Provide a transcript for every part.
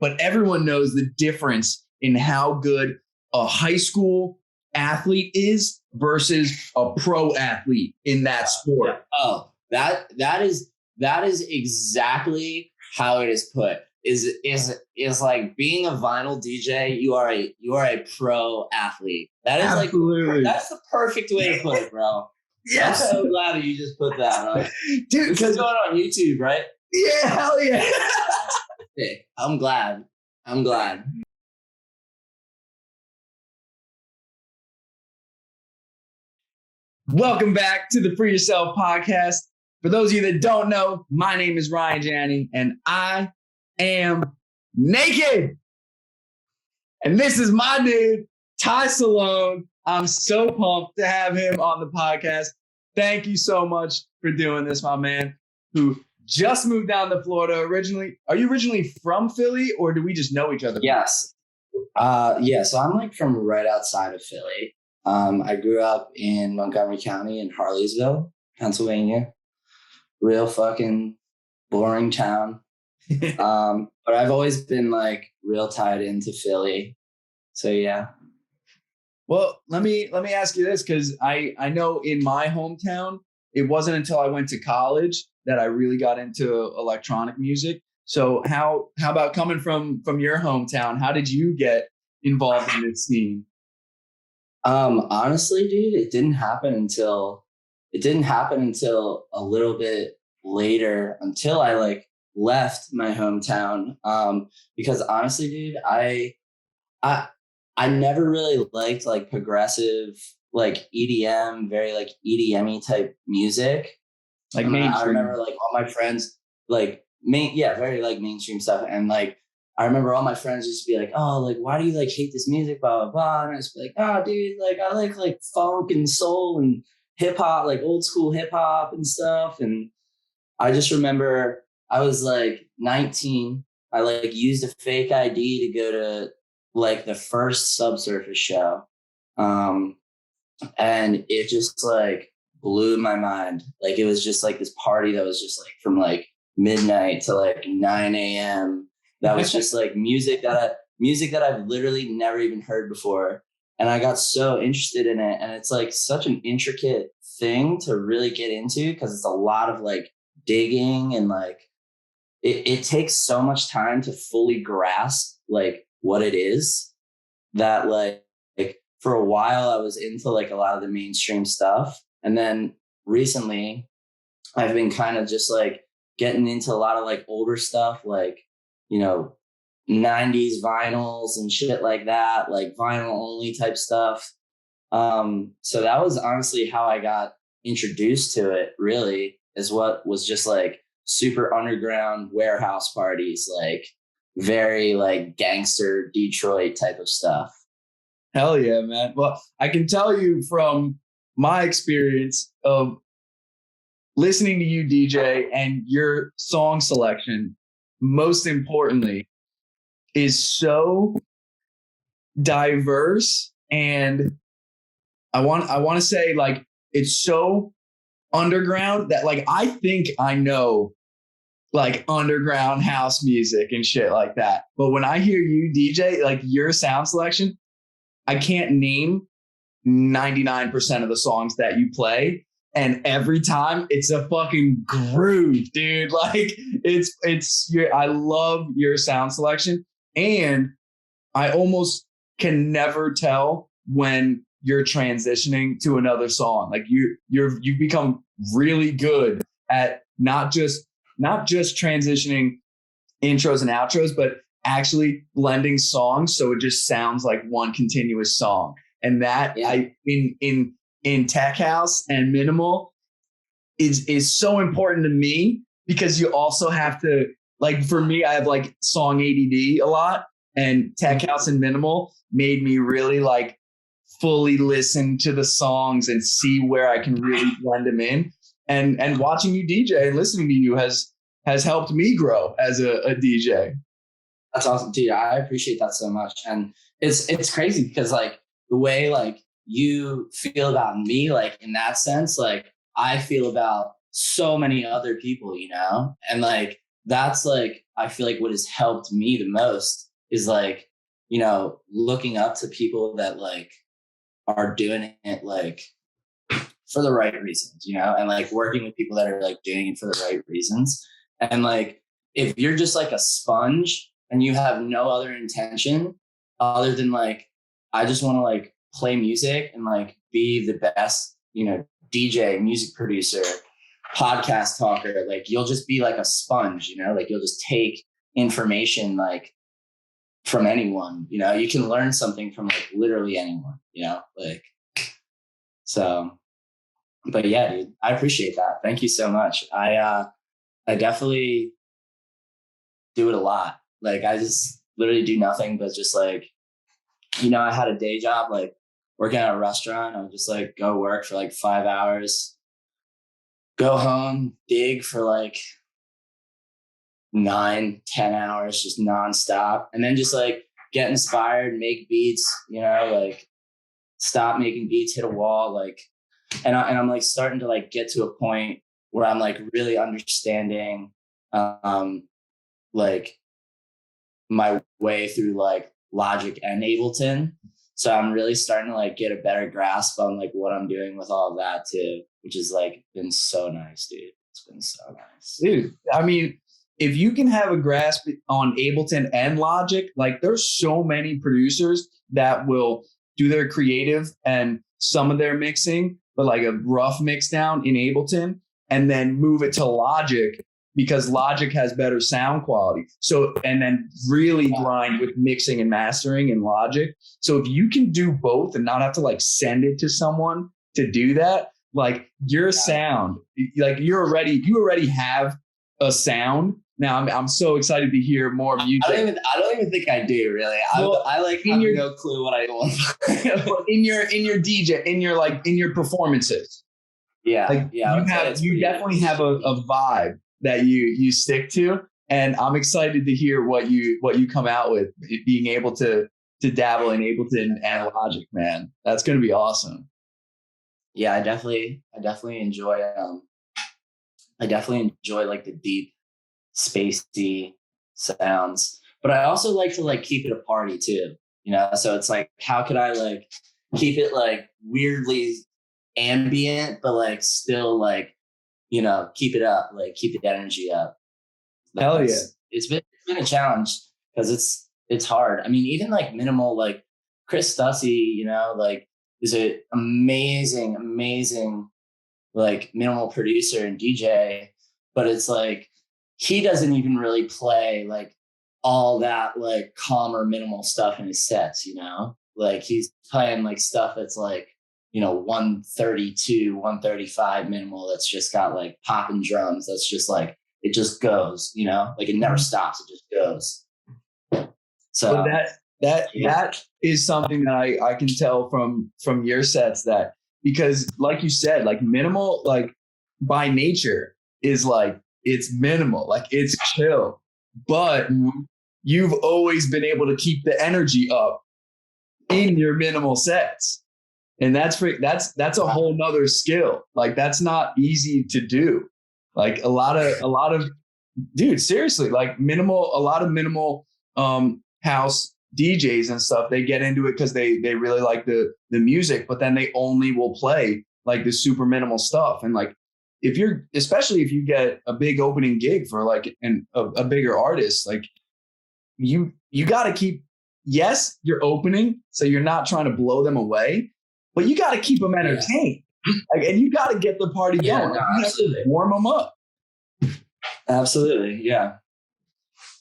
but everyone knows the difference in how good a high school athlete is versus a pro athlete in that sport. Oh, that is exactly how it is put. Is like being a vinyl DJ, you are a pro athlete. That is Absolutely. That's the perfect way to put it, bro. Yes. I'm so glad that you just put that on. Dude, This is going on YouTube, right? Yeah, hell yeah. Hey, I'm glad. Welcome back to the Free Yourself podcast. For those of you that don't know, my name is Ryan Janni, and I am naked. And this is my dude, Ty Salone. I'm so pumped to have him on the podcast. Thank you so much for doing this, my man, who just moved down to Florida originally. Are you originally from Philly, or do we just know each other? Yes. So I'm like from right outside of Philly. I grew up in Montgomery County in Harleysville, Pennsylvania. Real fucking boring town. But I've always been like real tied into Philly. So yeah. Well, let me ask you this, because I know in my hometown, it wasn't until I went to college that I really got into electronic music. So how about coming from your hometown? How did you get involved in this scene? Honestly, dude, it didn't happen until a little bit later, until I like left my hometown. Because honestly, dude, I never really liked like progressive, like EDM, very like EDM-y type music. Like mainstream. I remember like all my friends like very like mainstream stuff. And like I remember all my friends used to be like, oh, like why do you like hate this music, blah blah blah. And I used to be like, oh dude, like I like funk and soul and hip hop, like old school hip hop and stuff. And I just remember I was like 19. I like used a fake ID to go to like the first Subsurface show. And it just like blew my mind. Like it was just like this party that was just like from like midnight to like 9 a.m. That was just like music that I've literally never even heard before. And I got so interested in it. And it's like such an intricate thing to really get into, because it's a lot of like digging, and like it takes so much time to fully grasp like what it is, that like for a while I was into like a lot of the mainstream stuff. And then recently I've been kind of just like getting into a lot of like older stuff, like, you know, 90s vinyls and shit like that, like vinyl only type stuff. So that was honestly how I got introduced to it, really, is what was just like super underground warehouse parties, like very like gangster Detroit type of stuff. Hell yeah, man. Well, I can tell you from my experience of listening to you DJ and your song selection, most importantly, is so diverse. And I want to say like it's so underground that like I think I know like underground house music and shit like that. But when I hear you DJ, like your sound selection, I can't name 99% of the songs that you play. And every time it's a fucking groove, dude. Like I love your sound selection. And I almost can never tell when you're transitioning to another song. Like you've become really good at not just transitioning intros and outros, but actually blending songs so it just sounds like one continuous song. And that in tech house and minimal is so important to me, because you also have to, like, for me, I have like song ADD a lot, and tech house and minimal made me really like fully listen to the songs and see where I can really blend them in. And watching you DJ and listening to you has helped me grow as a DJ. That's awesome, dude. I appreciate that so much. And it's crazy because like the way like you feel about me, like in that sense, like I feel about so many other people, you know? And like that's like, I feel like what has helped me the most is like, looking up to people that like are doing it like for the right reasons, and like working with people that are like doing it for the right reasons. And like, if you're just like a sponge and you have no other intention other than like, I just want to like play music and like be the best, DJ, music producer, podcast talker, like you'll just be like a sponge, like you'll just take information like from anyone, you can learn something from like literally anyone, like, so, but yeah, dude, I appreciate that. Thank you so much. I definitely do it a lot. Like I just literally do nothing but just like, I had a day job, like working at a restaurant. I would just like go work for like 5 hours, go home, dig for like 9-10 hours, just nonstop. And then just like get inspired, make beats, like stop making beats, hit a wall. Like, and I'm like starting to like get to a point where I'm like really understanding, like my way through like Logic and Ableton. So I'm really starting to like get a better grasp on like what I'm doing with all of that too, which has like been so nice, dude. It's been so nice. Dude, I mean, if you can have a grasp on Ableton and Logic, like there's so many producers that will do their creative and some of their mixing, but like a rough mix down in Ableton and then move it to Logic because Logic has better sound quality. So, and then really grind with mixing and mastering in Logic. So if you can do both and not have to like send it to someone to do that, like your sound, like you already have a sound. Now I'm so excited to hear more music. I don't even think I do really. Well, I like have no clue what I want. in your DJ, in your performances. Yeah. Like yeah. you definitely have a vibe that you stick to. And I'm excited to hear what you come out with, being able to dabble in Ableton and Logic, man. That's gonna be awesome. Yeah, I definitely enjoy like the deep spacey sounds, but I also like to like keep it a party too, so it's like, how could I like keep it like weirdly ambient but like still like keep it up, like keep the energy up. Hell yeah. It's been a challenge because it's hard. I mean, even like minimal, like Chris Stussy, like is an amazing like minimal producer and DJ, but it's like he doesn't even really play like all that like calmer minimal stuff in his sets, like he's playing like stuff that's like 132 135 minimal that's just got like popping drums, that's just like it just goes, like it never stops, it just goes. So but that is something that I can tell from your sets, that because like you said, like minimal, like by nature is like it's minimal, like it's chill, but you've always been able to keep the energy up in your minimal sets. And that's a whole nother skill. Like that's not easy to do. Like a lot of dude, seriously, like a lot of minimal house DJs and stuff, they get into it because they really like the music, but then they only will play like the super minimal stuff. And like especially if you get a big opening gig for like a bigger artist, like you got to keep, yes, you're opening, so you're not trying to blow them away, but you got to keep them entertained. Yeah. Like, and you got to get the party going. No, you have to warm them up. Absolutely, yeah.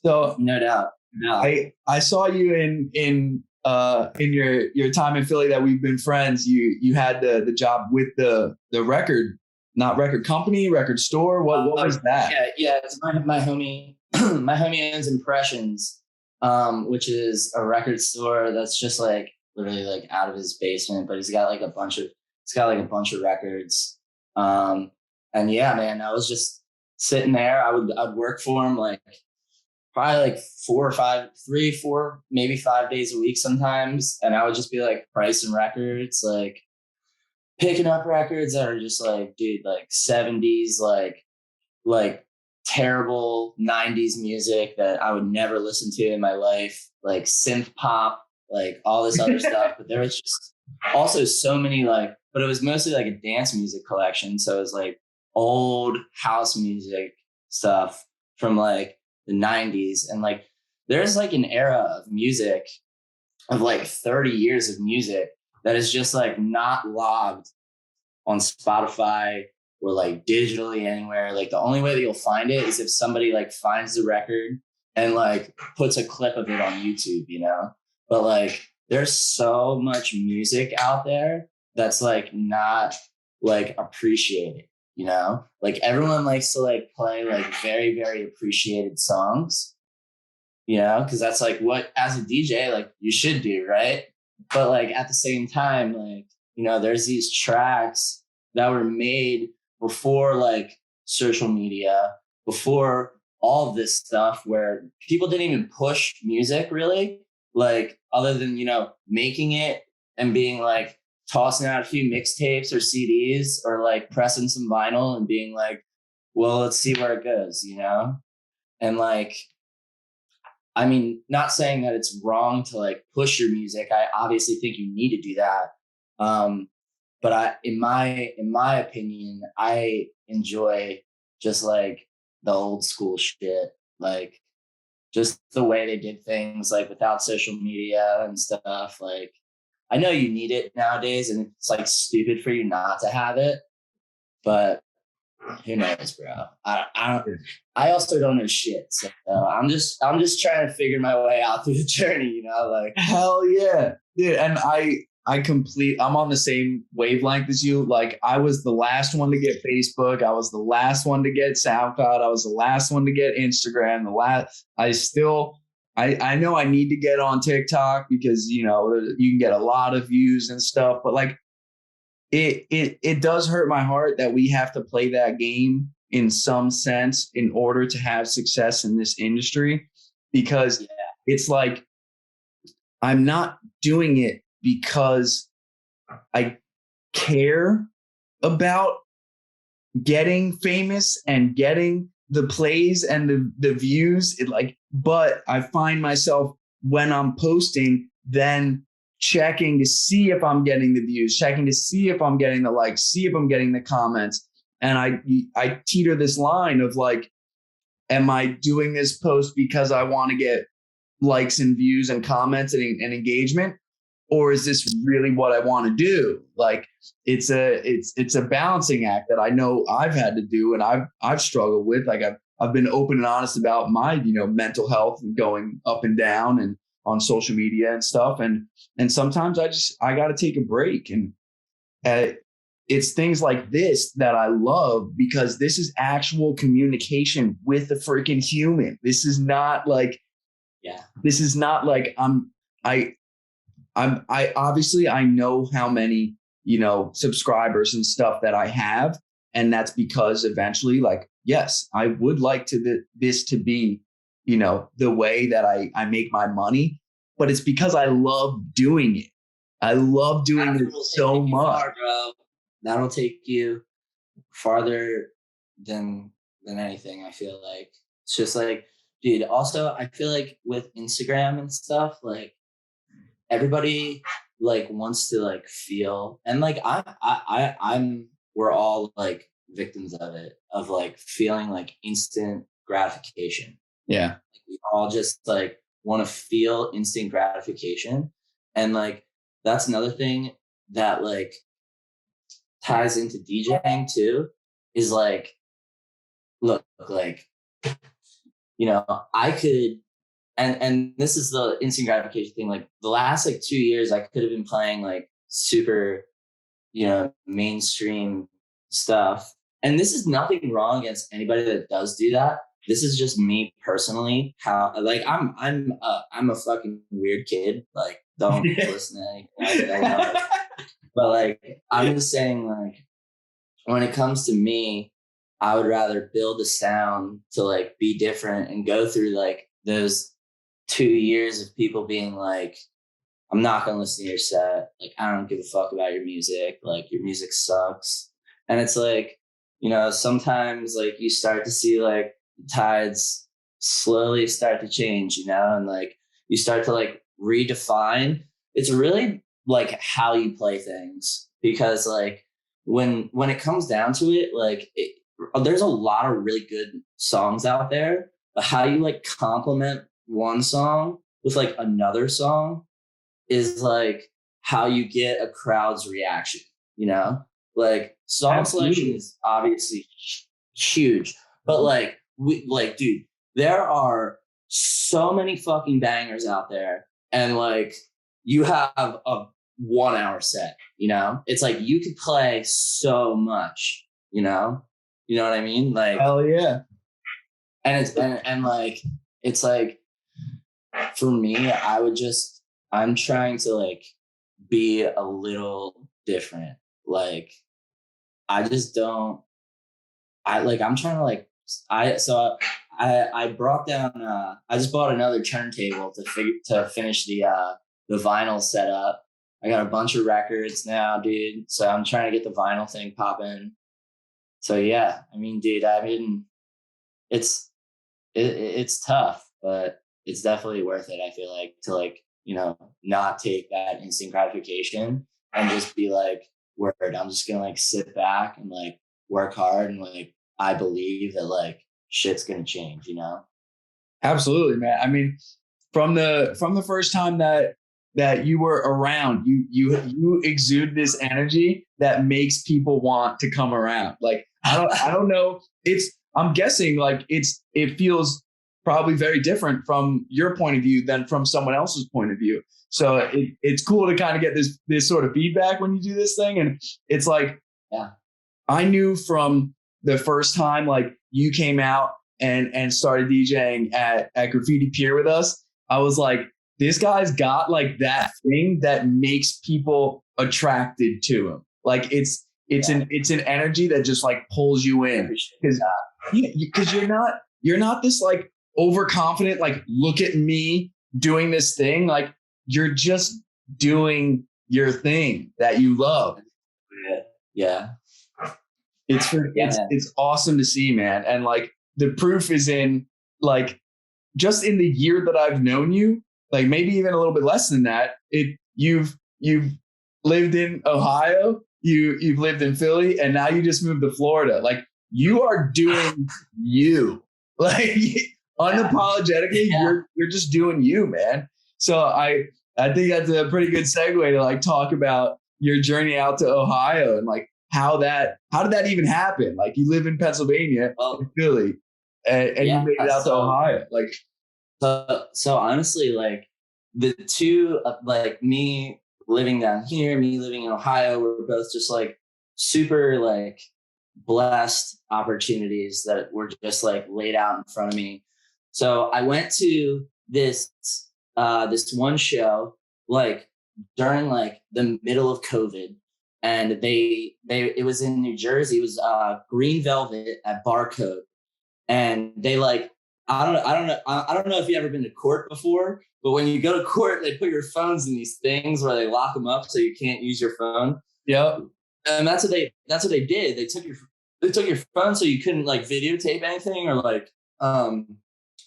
So no doubt. No. I saw you in your time in Philly that we've been friends. You had the job with the record, not record company, record store. What was that? Yeah. It's my homie. My homie owns Impressions, which is a record store that's just like literally like out of his basement, but he's got like a bunch of records. And yeah, man, I was just sitting there. I'd work for him like probably like 4, maybe 5 days a week sometimes. And I would just be like pricing records, like picking up records that are just like, dude, like 70s, like terrible 90s music that I would never listen to in my life, like synth pop, like all this other stuff. But there was just also so many like, but it was mostly like a dance music collection. So it was like old house music stuff from like the 90s. And like there's like an era of music of like 30 years of music that is just like not logged on Spotify or like digitally anywhere. Like the only way that you'll find it is if somebody like finds the record and like puts a clip of it on YouTube, you know? But like there's so much music out there that's like not like appreciated, you know? Like everyone likes to like play like very, very appreciated songs, you know, because that's like what as a DJ, like you should do, right? But like at the same time, like, you know, there's these tracks that were made before like social media, before all of this stuff where people didn't even push music really, like other than, you know, making it and being like tossing out a few mixtapes or CDs or like pressing some vinyl and being like, well, let's see where it goes, you know? And like, I mean, not saying that it's wrong to like push your music. I obviously think you need to do that. But in my opinion, I enjoy just like the old school shit, like just the way they did things, like without social media and stuff. Like, I know you need it nowadays, and it's like stupid for you not to have it, but who knows, bro? I also don't know shit. So I'm just trying to figure my way out through the journey, you know, like hell yeah, dude. And I'm on the same wavelength as you. Like I was the last one to get Facebook. I was the last one to get SoundCloud. I was the last one to get Instagram. I know I need to get on TikTok because, you know, you can get a lot of views and stuff, but like it does hurt my heart that we have to play that game in some sense in order to have success in this industry, because it's like I'm not doing it because I care about getting famous and getting the plays and the views. But I find myself when I'm posting, then checking to see if I'm getting the views, checking to see if I'm getting the likes, see if I'm getting the comments. And I teeter this line of like, am I doing this post because I want to get likes and views and comments and engagement? Or is this really what I want to do? Like it's a balancing act that I know I've had to do and I've struggled with. Like I've been open and honest about my, you know, mental health and going up and down and on social media and stuff. And sometimes I got to take a break. And it's things like this that I love, because this is actual communication with a freaking human. This is not like, this is not like I obviously I know how many, you know, subscribers and stuff that I have. And that's because eventually, like, yes, I would like this to be, you know, the way that I make my money, but it's because I love doing it. I love doing it so much. Bro. That'll take you farther than anything. I feel like it's just like, dude, also I feel like with Instagram and stuff, like everybody like wants to like feel, and like we're all like victims of it, of like feeling like instant gratification. Yeah. Like, we all just like want to feel instant gratification. And like that's another thing that like ties into DJing too, is like, look, like, you know, I could, and this is the instant gratification thing. Like the last like 2 years, I could have been playing like super, you know, mainstream stuff. And this is nothing wrong against anybody that does do that. This is just me personally. How like I'm a fucking weird kid. Like don't listen to anything. But like I'm just saying, like when it comes to me, I would rather build a sound to like be different and go through like those 2 years of people being like, I'm not going to listen to your set. Like, I don't give a fuck about your music. Like, your music sucks. And it's like, you know, sometimes like you start to see like tides slowly start to change, you know, and like you start to like redefine. It's really like how you play things, because like when it comes down to it, like there's a lot of really good songs out there, but how you like complement one song with like another song is like how you get a crowd's reaction, you know? Like song selection is obviously huge, but like dude, there are so many fucking bangers out there, and like you have a 1 hour set, you know? It's like you could play so much, you know? You know what I mean? Like, hell yeah. And it's and like it's like for me, I'm trying to like be a little different. Like I just don't I'm trying to like I brought down I just bought another turntable to finish the vinyl setup. I got a bunch of records now, dude. So I'm trying to get the vinyl thing popping. So yeah, I mean, dude, it's it's tough, but it's definitely worth it. I feel like, to like, you know, not take that instant gratification and just be like, word, I'm just gonna like sit back and like work hard, and like I believe that like shit's gonna change, you know? Absolutely, man. I mean, from the first time that you were around, you exude this energy that makes people want to come around. Like I don't know. I'm guessing like it feels probably very different from your point of view than from someone else's point of view. So it's cool to kind of get this sort of feedback when you do this thing. And it's like, Yeah. I knew from the first time like you came out and started DJing at Graffiti Pier with us, I was like, this guy's got like that thing that makes people attracted to him. Like it's an energy that just like pulls you in, because you're not this like overconfident, like, look at me doing this thing. Like you're just doing your thing that you love. Yeah. It's awesome to see, man. And like the proof is in like just in the year that I've known you, like maybe even a little bit less than that. You've lived in Ohio, you've lived in Philly, and now you just moved to Florida. Like you are doing you, like unapologetically. Yeah. You're just doing you, man. So I think that's a pretty good segue to like talk about your journey out to Ohio and like how did that even happen? Like you live in Pennsylvania, in Philly, and you made it out to Ohio. Like so honestly, like the two, like me living down here, me living in Ohio, we're both just like super like blessed opportunities that were just like laid out in front of me. So I went to this one show like during like the middle of COVID, and it was in New Jersey. It was Green Velvet at Barcode, and they like I don't know if you've ever been to court before, but when you go to court, they put your phones in these things where they lock them up so you can't use your phone. Yep. And that's what they did. They took your phone so you couldn't like videotape anything, or like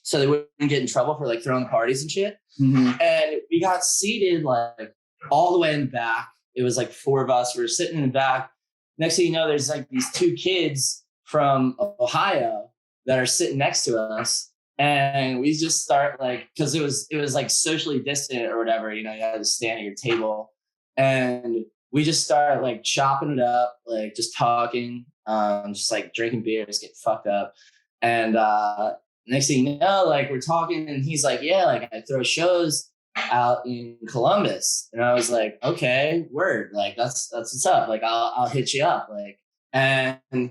so they wouldn't get in trouble for like throwing parties and shit. Mm-hmm. And we got seated like all the way in the back. It was like four of us. We were sitting in the back. Next thing you know, there's like these two kids from Ohio that are sitting next to us. And we just start like, because it was like socially distant or whatever, you know, you had to stand at your table. And we just start like chopping it up, like just talking, just like drinking beer, just get fucked up. And next thing you know, like we're talking, and he's like, yeah, like I throw shows out in Columbus. And I was like, okay, word, like that's what's up. Like I'll hit you up. Like, and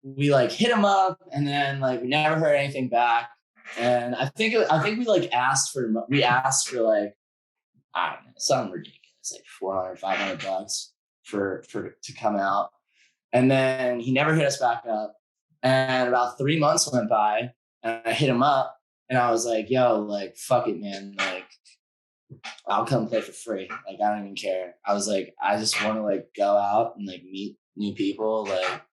we like hit him up, and then like we never heard anything back. And I think we like asked for like, I don't know, something ridiculous, like $400-$500 for to come out. And then he never hit us back up. And about 3 months went by, and I hit him up, and I was like, yo, like, fuck it, man. Like, I'll come play for free. Like, I don't even care. I was like, I just want to like go out and like meet new people. Like,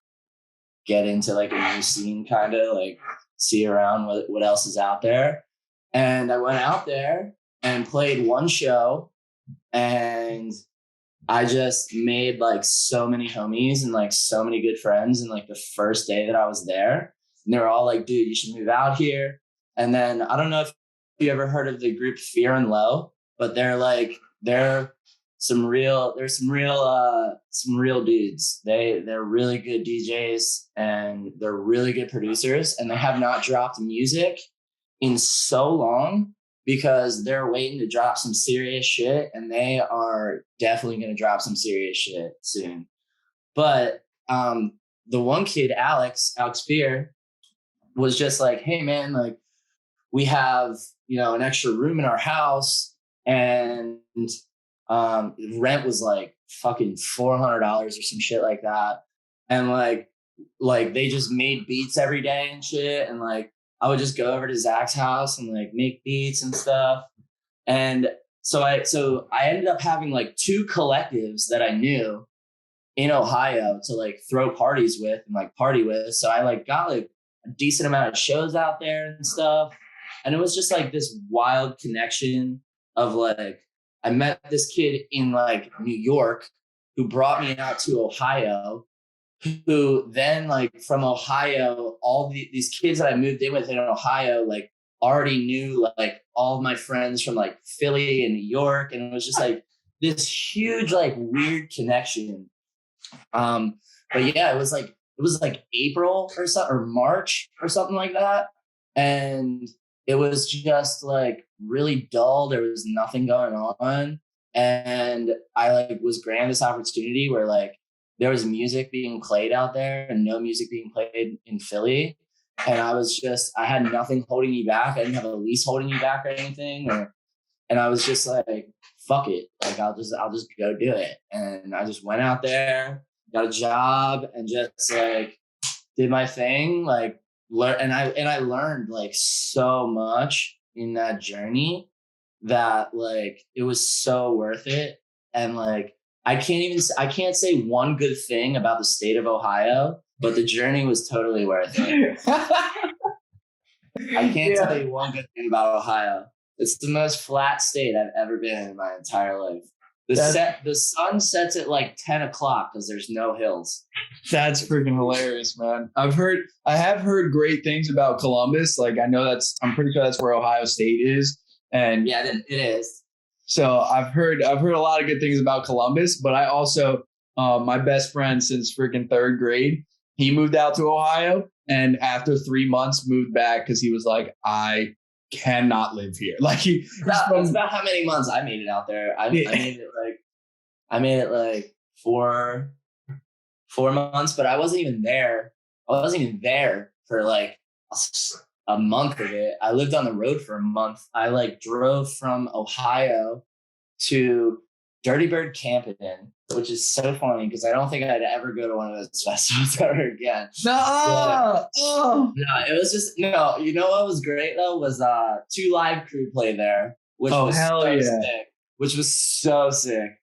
get into like a new scene, kind of like see around what else is out there. And I went out there and played one show, and I just made like so many homies and like so many good friends. And like the first day that I was there, and they were all like, dude, you should move out here. And then I don't know if you ever heard of the group Fear and Low, but they're some real dudes. They're really good DJs and they're really good producers, and they have not dropped music in so long because they're waiting to drop some serious shit, and they are definitely going to drop some serious shit soon. But the one kid, Alex Fear, was just like, hey man, like we have, an extra room in our house, and rent was like fucking $400 or some shit like that. And like they just made beats every day and shit. And like, I would just go over to Zach's house and like make beats and stuff. And so I ended up having like 2 collectives that I knew in Ohio to like throw parties with and like party with. So I like got like a decent amount of shows out there and stuff. And it was just like this wild connection of like, I met this kid in like New York who brought me out to Ohio, who then like from Ohio, all these kids that I moved in with in Ohio, like already knew like all of my friends from like Philly and New York. And it was just like this huge, like weird connection. But yeah, it was like April or something, or March or something like that. And it was just like really dull. There was nothing going on. And I like was granted this opportunity where like there was music being played out there and no music being played in Philly. And I had nothing holding me back. I didn't have a lease holding me back or anything. And I was just like, fuck it. Like, I'll just go do it. And I just went out there, got a job, and just like did my thing. Like, and I learned like so much in that journey that like it was so worth it. And like I can't say one good thing about the state of Ohio, but the journey was totally worth it. I can't tell you one good thing about Ohio. It's the most flat state I've ever been in my entire life. The sun sets at like 10 o'clock because there's no hills. That's freaking hilarious, man. I have heard great things about Columbus. Like I'm pretty sure that's where Ohio State is. And yeah, it is. So I've heard a lot of good things about Columbus, but I also, my best friend since freaking 3rd grade, he moved out to Ohio, and after 3 months moved back because he was like, I cannot live here. Like that's about how many months I made it out there. I made it like 4 months, but I wasn't even there. I wasn't even there for like a month of it. I lived on the road for a month. I like drove from Ohio to Dirty Bird Camping, which is so funny because I don't think I'd ever go to one of those festivals ever again. No, it was just no. You know what was great though was 2 Live Crew play there, which was so sick. Which was so sick.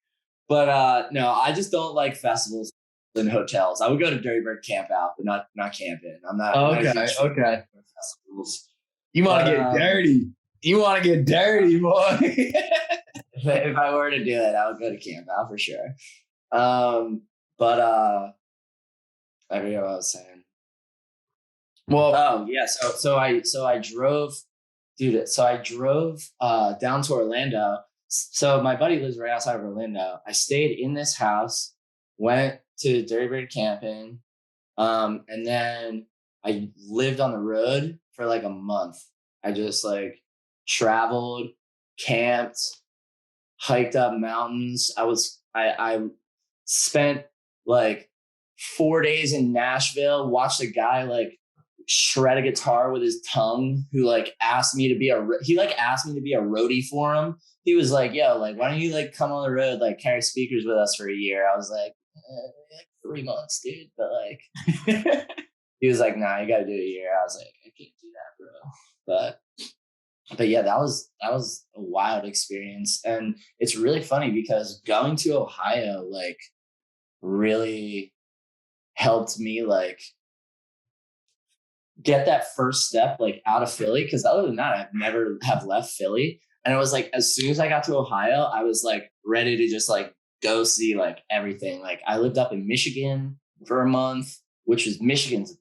But no, I just don't like festivals and hotels. I would go to Dirty Bird Camp out, but not camping. I'm not. Okay. Festivals. You want to get dirty. You want to get dirty, boy. If I were to do it, I would go to camp out for sure. But I forget what I was saying. Well, yeah. So I drove, dude. So I drove down to Orlando. So my buddy lives right outside of Orlando. I stayed in this house, went to Dirty Bird Camping, and then I lived on the road for like a month. I just like traveled, camped, hiked up mountains. I spent like 4 days in Nashville, watched a guy like shred a guitar with his tongue who like asked me to be a roadie for him. He was like, yo, like, why don't you like come on the road, like carry speakers with us for a year? I was like, 3 months, dude. But like, he was like, nah, you got to do a year. I was like, I can't do that, bro. But yeah, that was a wild experience. And it's really funny because going to Ohio, like really helped me like get that first step like out of Philly. Cause other than that, I've never have left Philly. And it was like, as soon as I got to Ohio, I was like ready to just like go see like everything. Like I lived up in Michigan for a month, which was Michigan's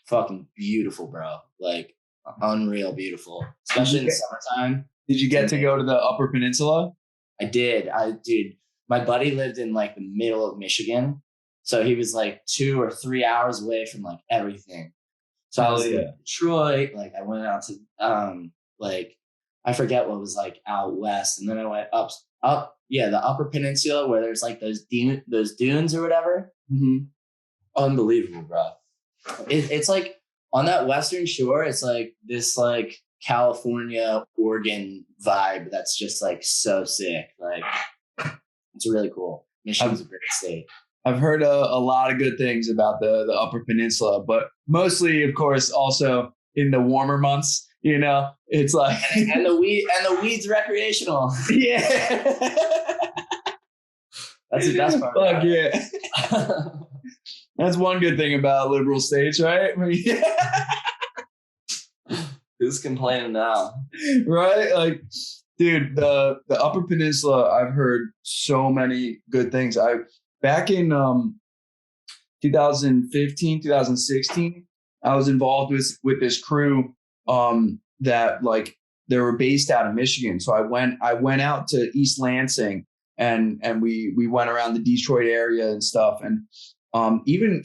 fucking beautiful, bro. Like unreal beautiful, especially in the summertime. Did you get to go to the Upper Peninsula? I did. Dude, my buddy lived in like the middle of Michigan. So he was like 2 or 3 hours away from like everything. So I was in Detroit. Like I went out to like I forget what was like out west, and then I went up the Upper Peninsula where there's like those dunes or whatever. Mm-hmm. Unbelievable, bro. It's like on that western shore. It's like this like California, Oregon vibe that's just like so sick. Like it's really cool. Michigan's a great state. I've heard a lot of good things about the Upper Peninsula, but mostly, of course, also in the warmer months. You know, it's like and the weed's recreational. Yeah, that's the best part. Fuck yeah. That's one good thing about liberal states, right? Who's complaining now? Right? Like, dude, the Upper Peninsula, I've heard so many good things. Back in 2015, 2016, I was involved with this crew that like they were based out of Michigan. So I went out to East Lansing and we went around the Detroit area and stuff. And even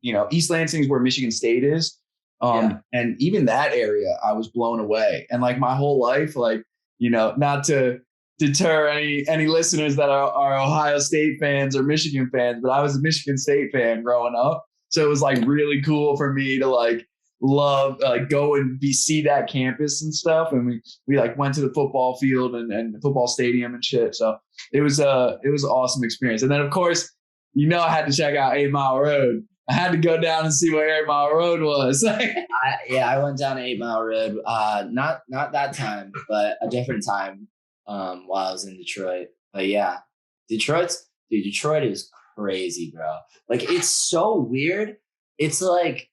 you know, East Lansing is where Michigan State is. And even that area, I was blown away. And like my whole life, like, you know, not to deter any listeners that are Ohio State fans or Michigan fans, but I was a Michigan State fan growing up. So it was like really cool for me to like love, like go and see that campus and stuff. And we like went to the football field and the football stadium and shit. So it was an awesome experience. And then of course, you know, I had to check out 8 Mile Road. I had to go down and see what 8 Mile Road was. I went down to 8 Mile Road. Not that time, but a different time while I was in Detroit. But yeah, Detroit is crazy, bro. Like it's so weird. It's like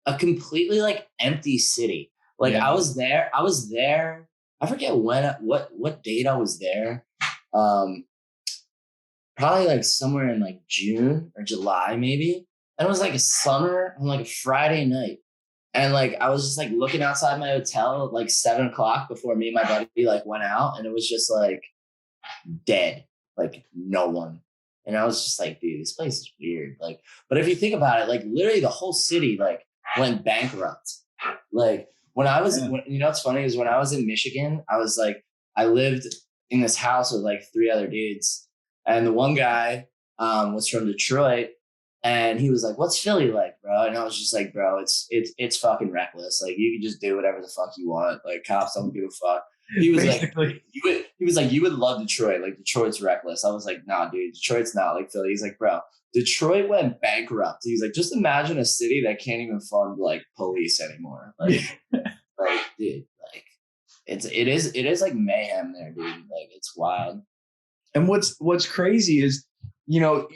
a completely like empty city. Like I was there. I forget what date I was there. Probably like somewhere in like June or July, maybe. And it was like a summer on like a Friday night. And like I was just like looking outside my hotel at like 7 o'clock before me and my buddy like went out, and it was just like dead, like no one. And I was just like, dude, this place is weird. Like, but if you think about it, like literally the whole city like went bankrupt. Like when I was, you know, what's funny is when I was in Michigan, I was like, I lived in this house with like 3 other dudes, and the one guy was from Detroit. And he was like, "What's Philly like, bro?" And I was just like, "Bro, it's fucking reckless. Like you can just do whatever the fuck you want. Like cops don't give a fuck." He was basically like, "You would love Detroit. Like Detroit's reckless." I was like, "Nah, dude, Detroit's not like Philly." He's like, "Bro, Detroit went bankrupt." He's like, "Just imagine a city that can't even fund like police anymore." Like, like, dude, like it is like mayhem there, dude. Like it's wild. And what's crazy is, you know,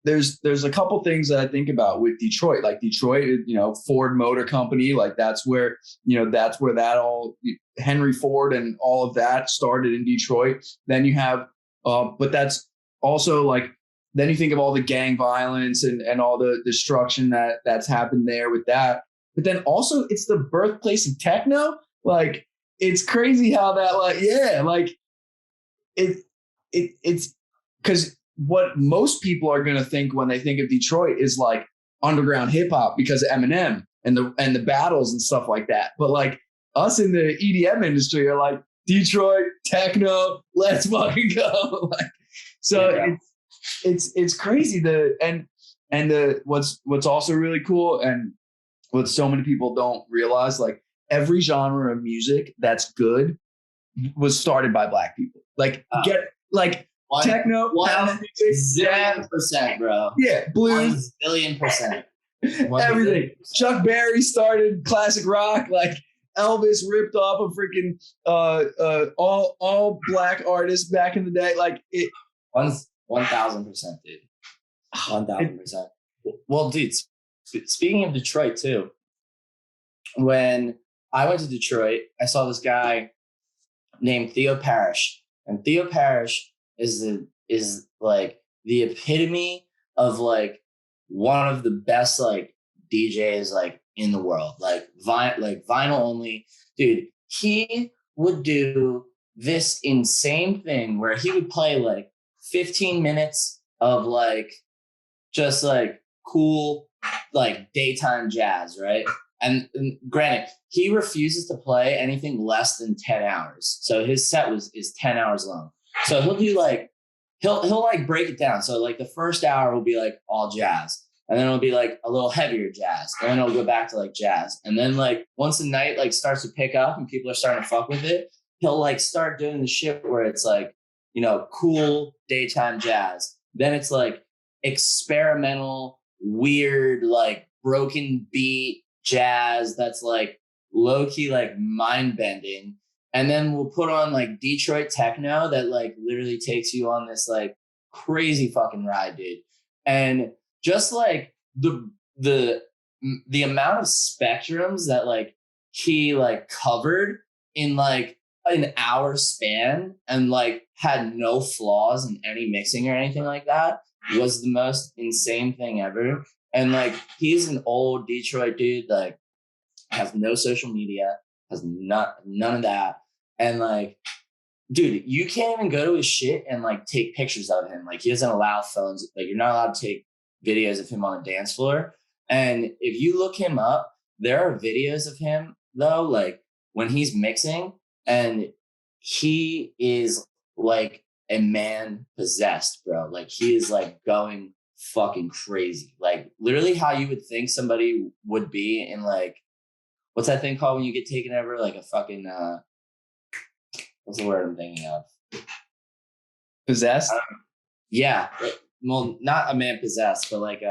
there's a couple things that I think about with Detroit. Like Detroit, you know, Ford Motor Company, like that's where that all Henry Ford and all of that started in Detroit. Then you have, but that's also like, then you think of all the gang violence and all the destruction that's happened there with that. But then also it's the birthplace of techno. Like it's crazy how that it's because what most people are going to think when they think of Detroit is like underground hip hop because of Eminem and the battles and stuff like that. But like us in the EDM industry are like Detroit techno, let's fucking go. Like, so it's crazy. What's also really cool and what so many people don't realize, like every genre of music that's good was started by Black people. Like techno, 1,000,000%, bro. Yeah, blues, 1,000,000,000%. Everything. Chuck Berry started classic rock. Like Elvis ripped off a freaking all Black artists back in the day. Like it. 1,000%, dude. 1,000%. Well, dude. Speaking of Detroit too, when I went to Detroit, I saw this guy named Theo Parish, and Theo Parish is like the epitome of like one of the best like DJs like in the world, like vinyl only, dude. He would do this insane thing where he would play like 15 minutes of like just like cool like daytime jazz, right? And granted, he refuses to play anything less than 10 hours. So his set is 10 hours long. So he'll do like he'll like break it down. So like the first hour will be like all jazz. And then it'll be like a little heavier jazz. And then it'll go back to like jazz. And then like once the night like starts to pick up and people are starting to fuck with it, he'll like start doing the shit where it's like, you know, cool daytime jazz. Then it's like experimental, weird, like broken beat jazz that's like low-key like mind-bending. And then we'll put on like Detroit techno that like literally takes you on this like crazy fucking ride, dude. And just like the amount of spectrums that like he like covered in like an hour span and like had no flaws in any mixing or anything like that was the most insane thing ever. And like he's an old Detroit dude, like has no social media, has none of that. And like, dude, you can't even go to his shit and like take pictures of him. Like he doesn't allow phones. Like you're not allowed to take videos of him on the dance floor. And if you look him up, there are videos of him though, like when he's mixing, and he is like a man possessed, bro. Like he is like going fucking crazy. Like literally how you would think somebody would be in like, what's that thing called when you get taken over? Like a fucking, what's the word I'm thinking of? Possessed? Yeah. Well, not a man possessed, but like,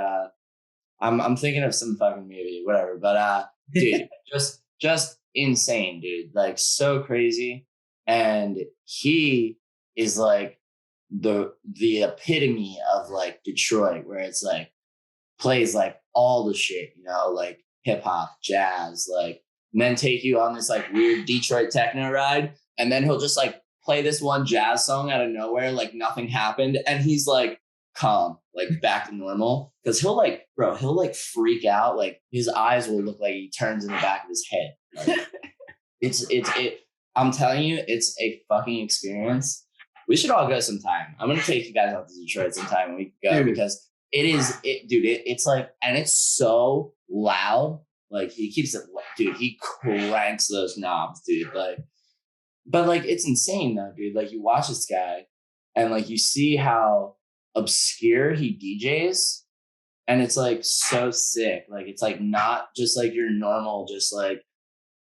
I'm thinking of some fucking movie, whatever. But dude, just insane, dude. Like so crazy. And he is like the epitome of like Detroit, where it's like plays like all the shit, you know, like hip hop, jazz, like, and then take you on this like weird Detroit techno ride. And then he'll just like play this one jazz song out of nowhere, like nothing happened. And he's like calm, like back to normal. Cause he'll like freak out. Like his eyes will look like he turns in the back of his head. Like, I'm telling you, it's a fucking experience. We should all go sometime. I'm gonna take you guys out to Detroit sometime when we go, dude. Because it's like, and it's so loud. Like he keeps it, dude. He cranks those knobs, dude. Like, but like it's insane though, dude. Like you watch this guy, and like you see how obscure he DJs, and it's like so sick. Like it's like not just like your normal, just like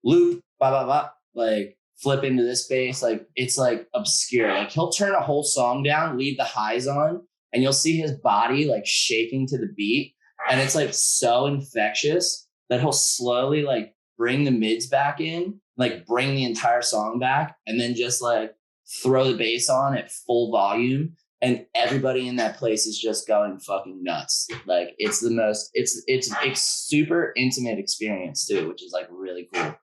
loop, blah blah blah, like flip into this space. Like it's like obscure. Like he'll turn a whole song down, leave the highs on, and you'll see his body like shaking to the beat. And it's like so infectious that he'll slowly like bring the mids back in, like bring the entire song back, and then just like throw the bass on at full volume. And everybody in that place is just going fucking nuts. Like it's the most, it's super intimate experience too, which is like really cool.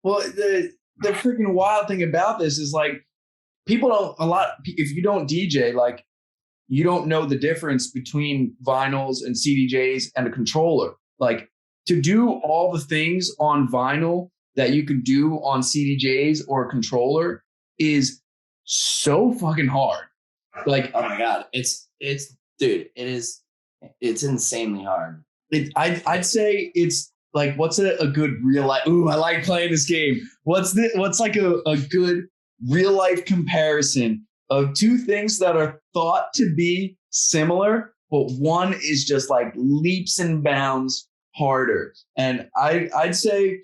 Well, the freaking wild thing about this is like if you don't DJ, like you don't know the difference between vinyls and CDJs and a controller. Like to do all the things on vinyl that you could do on CDJs or a controller is so fucking hard. Like, oh my God, it's insanely hard. I'd say it's like, what's a good real life? Ooh, I like playing this game. What's like a good real life comparison of two things that are thought to be similar, but one is just like leaps and bounds harder. And I'd say,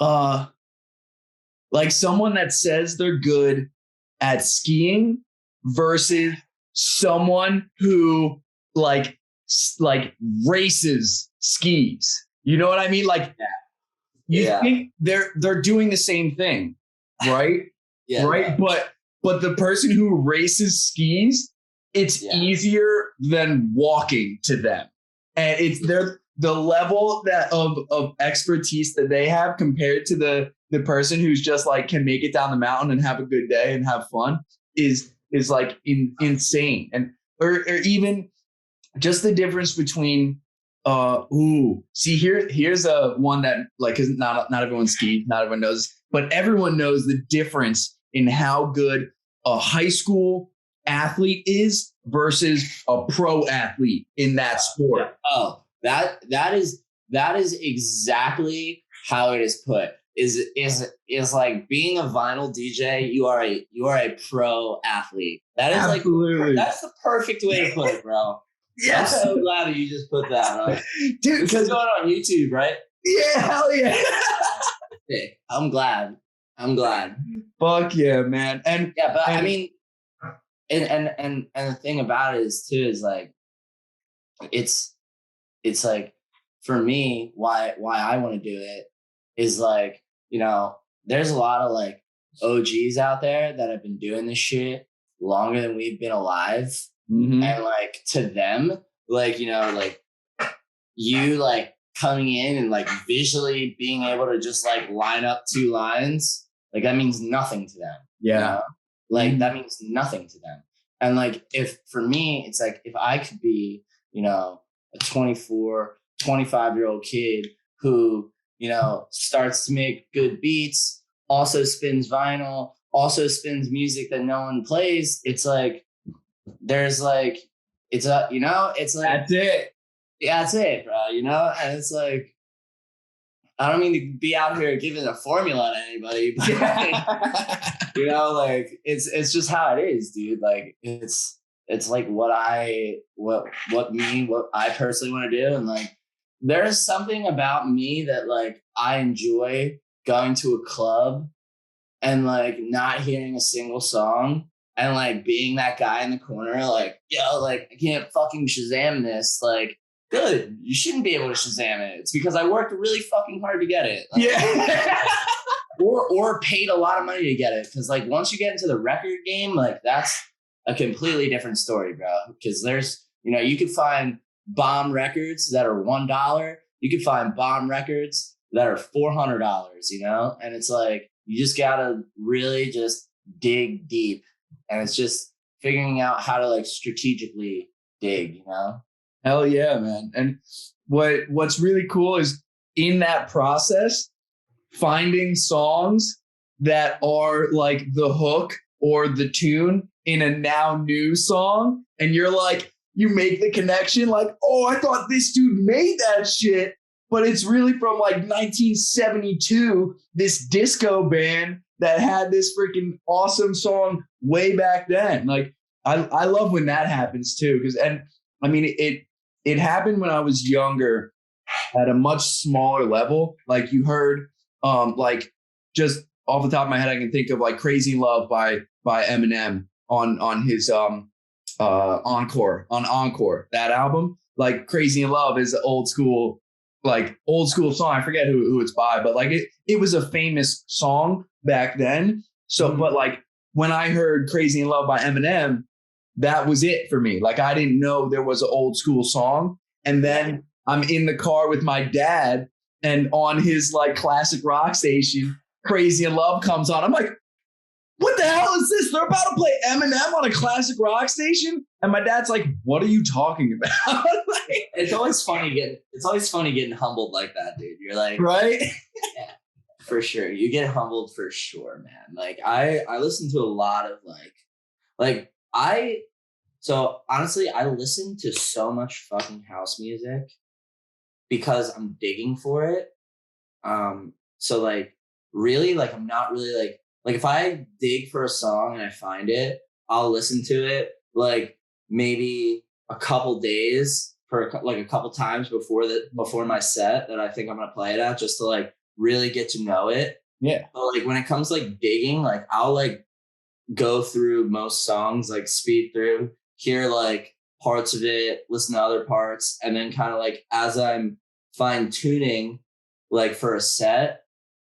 like someone that says they're good at skiing versus someone who like races skis. You know what I mean? Like you think they're doing the same thing, right? Yeah. Right. But the person who races skis, it's easier than walking to them. And the level that of expertise that they have compared to the person who's just like can make it down the mountain and have a good day and have fun is like insane. And or even just the difference between here's a one that like is not everyone skis, not everyone knows, but everyone knows the difference in how good a high school athlete is versus a pro athlete in that sport. Oh, that is exactly how it is put. Is like being a vinyl DJ, you are a pro athlete. That is absolutely like that's the perfect way to put it, bro. Yes. I'm so glad that you just put that on. Dude, this is going on YouTube, right? Yeah, hell yeah. Hey, I'm glad. Fuck yeah, man. And yeah, but I mean, and the thing about it is too is like it's like for me why I want to do it is like, you know, there's a lot of like OGs out there that have been doing this shit longer than we've been alive. Mm-hmm. And like to them, like, you know, like you like coming in and like visually being able to just like line up two lines, like that means nothing to them. Yeah. You know? Like that means nothing to them. And like, if for me, it's like, if I could be, you know, a 24, 25-year-old kid who, you know, starts to make good beats, also spins vinyl, also spins music that no one plays. It's like, there's like, it's a, you know, it's like, that's it. Yeah, that's it, bro. You know? And it's like, I don't mean to be out here giving a formula to anybody, but you know, like it's just how it is, dude. Like it's like what I personally want to do. And like, there's something about me that like, I enjoy going to a club and like not hearing a single song and like being that guy in the corner, like, yo, like I can't fucking Shazam this. Like, good. You shouldn't be able to Shazam it. It's because I worked really fucking hard to get it. Like, yeah. or paid a lot of money to get it. Cause like once you get into the record game, like that's a completely different story, bro. Cause there's, you know, you could find bomb records that are $1. You could find bomb records that are $400, you know? And it's like, you just gotta really just dig deep. And it's just figuring out how to like strategically dig, you know? Hell yeah, man. And what's really cool is in that process, finding songs that are like the hook or the tune in a now new song. And you're like, you make the connection like, oh, I thought this dude made that shit, but it's really from like 1972, this disco band that had this freaking awesome song way back then. Like, I love when that happens too. And I mean, it happened when I was younger at a much smaller level. Like you heard, like just off the top of my head, I can think of like Crazy in Love by Eminem on his Encore, that album. Like Crazy in Love is an old school song. I forget who it's by, but like it was a famous song back then. So, but like when I heard Crazy in Love by Eminem, that was it for me. Like I didn't know there was an old school song. And then I'm in the car with my dad and on his like classic rock station, Crazy in Love comes on. I'm like, what the hell is this? They're about to play Eminem on a classic rock station. And my dad's like, what are you talking about? Like, it's always funny getting humbled like that, dude. You're like, right? Yeah, for sure. You get humbled for sure, man. Like I listen to a lot of so honestly, I listen to so much fucking house music because I'm digging for it. So like really, like I'm not really like if I dig for a song and I find it, I'll listen to it like maybe a couple days for like a couple times before my set that I think I'm gonna play it at, just to like really get to know it. Yeah. But like when it comes to like digging, like I'll like go through most songs, like speed through, hear like parts of it, listen to other parts, and then kind of like as I'm fine tuning like for a set,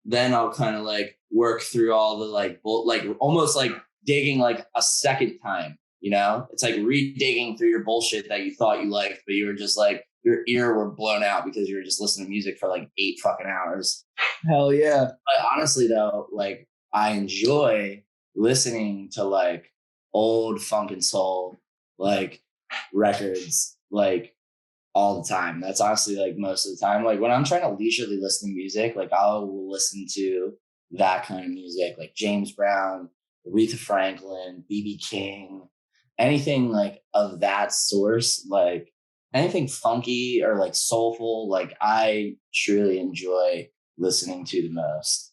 then I'll kind of like work through all the like almost like digging like a second time, you know? It's like re-digging through your bullshit that you thought you liked, but you were just like your ear were blown out because you were just listening to music for like 8 fucking hours. Hell yeah. But honestly though, like I enjoy listening to like old funk and soul like records like all the time. That's honestly like most of the time. Like when I'm trying to leisurely listen to music, like I'll listen to that kind of music, like James Brown, Aretha Franklin, BB King, anything like of that source, like anything funky or like soulful, like I truly enjoy listening to the most.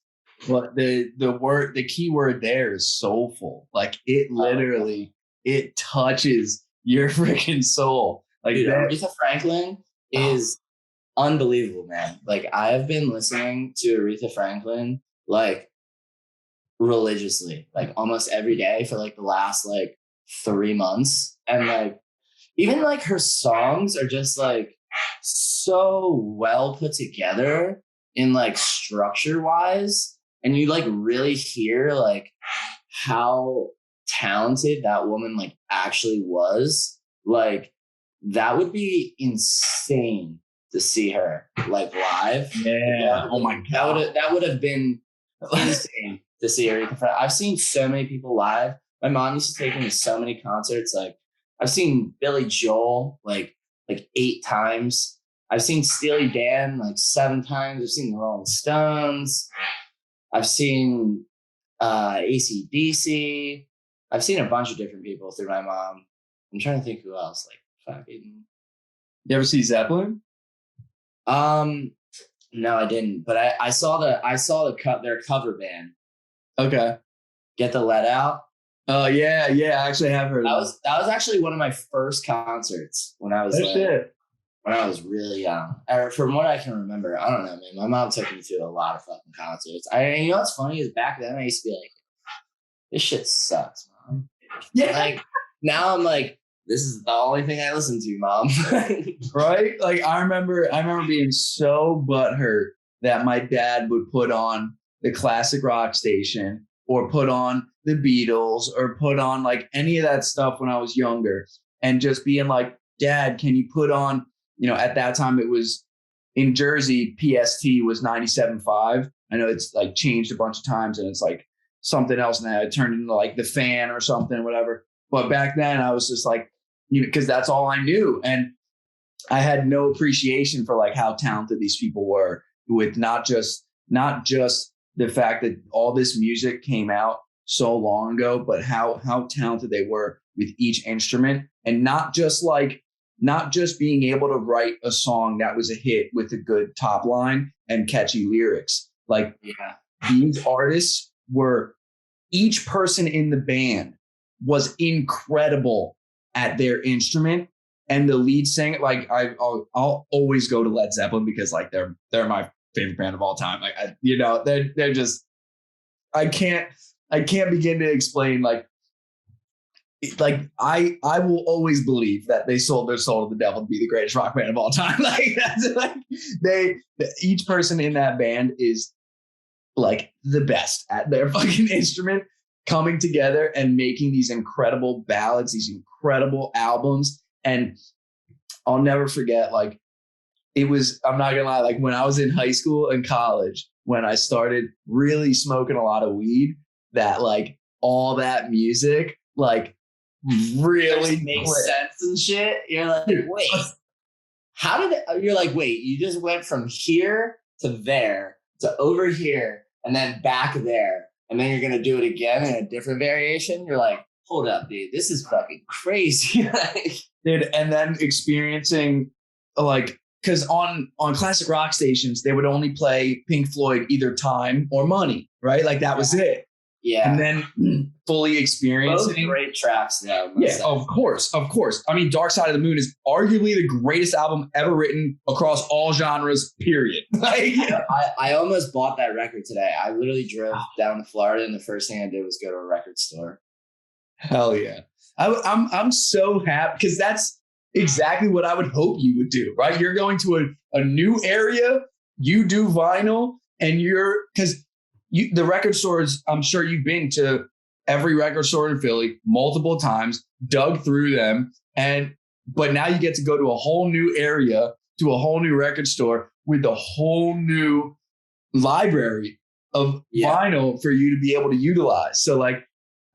Well, the key word there is soulful. Like it literally, it touches your freaking soul. Like Dude, that. Aretha Franklin is unbelievable, man. Like I have been listening to Aretha Franklin like religiously, like almost every day for like the last like 3 months. And like even like her songs are just like so well put together in like structure wise. And you like really hear like how talented that woman like actually was. Like that would be insane to see her like live. Yeah. Oh my God. That would have been insane to see her. I've seen so many people live. My mom used to take me to so many concerts. Like I've seen Billy Joel like 8 times. I've seen Steely Dan like 7 times. I've seen the Rolling Stones. I've seen AC/DC. I've seen a bunch of different people through my mom. I'm trying to think who else. Like fucking. You ever see Zeppelin? No, I didn't. But I saw their cover band. Okay. Get the Let Out. Oh yeah, I actually have heard. That was actually one of my first concerts when I was when I was really young. Or from what I can remember, I don't know, man. My mom took me to a lot of fucking concerts. You know what's funny is back then I used to be like, this shit sucks, mom. Yeah. Like now I'm like, this is the only thing I listen to, mom. Right? Like I remember being so butthurt that my dad would put on the classic rock station or put on the Beatles or put on like any of that stuff when I was younger and just being like, Dad, can you put on, at that time it was in Jersey, PST was 97.5. I know it's like changed a bunch of times and it's like something else now. It turned into like the Fan or something, whatever. But back then I was just like, because that's all I knew. And I had no appreciation for like how talented these people were with not just the fact that all this music came out so long ago, but how talented they were with each instrument and not just being able to write a song that was a hit with a good top line and catchy lyrics. Like these artists were, each person in the band was incredible at their instrument. And the lead singer, like I'll always go to Led Zeppelin because like they're my favorite band of all time. Like they're just, I can't begin to explain like I will always believe that they sold their soul to the devil to be the greatest rock band of all time. Like that's like each person in that band is like the best at their fucking instrument, coming together and making these incredible ballads, these incredible albums. And I'll never forget, like it was, I'm not gonna lie, like when I was in high school and college, when I started really smoking a lot of weed, that like all that music like really makes sense and shit. You're like, wait, you're like, wait, you just went from here to there to over here and then back there, and then you're gonna do it again in a different variation. You're like, hold up, dude, this is fucking crazy. Dude, and then experiencing like, because on classic rock stations, they would only play Pink Floyd, either Time or Money, right? Like that was it. Yeah. And then fully experiencing. Both great tracks though. Yeah, of course. I mean, Dark Side of the Moon is arguably the greatest album ever written across all genres, period. Like, I almost bought that record today. I literally drove down to Florida and the first thing I did was go to a record store. Hell yeah. I'm so happy because that's exactly what I would hope you would do, right? You're going to a new area, you do vinyl, and the record stores, I'm sure you've been to every record store in Philly multiple times, dug through them, but now you get to go to a whole new area to a whole new record store with a whole new library of vinyl for you to be able to utilize. So like,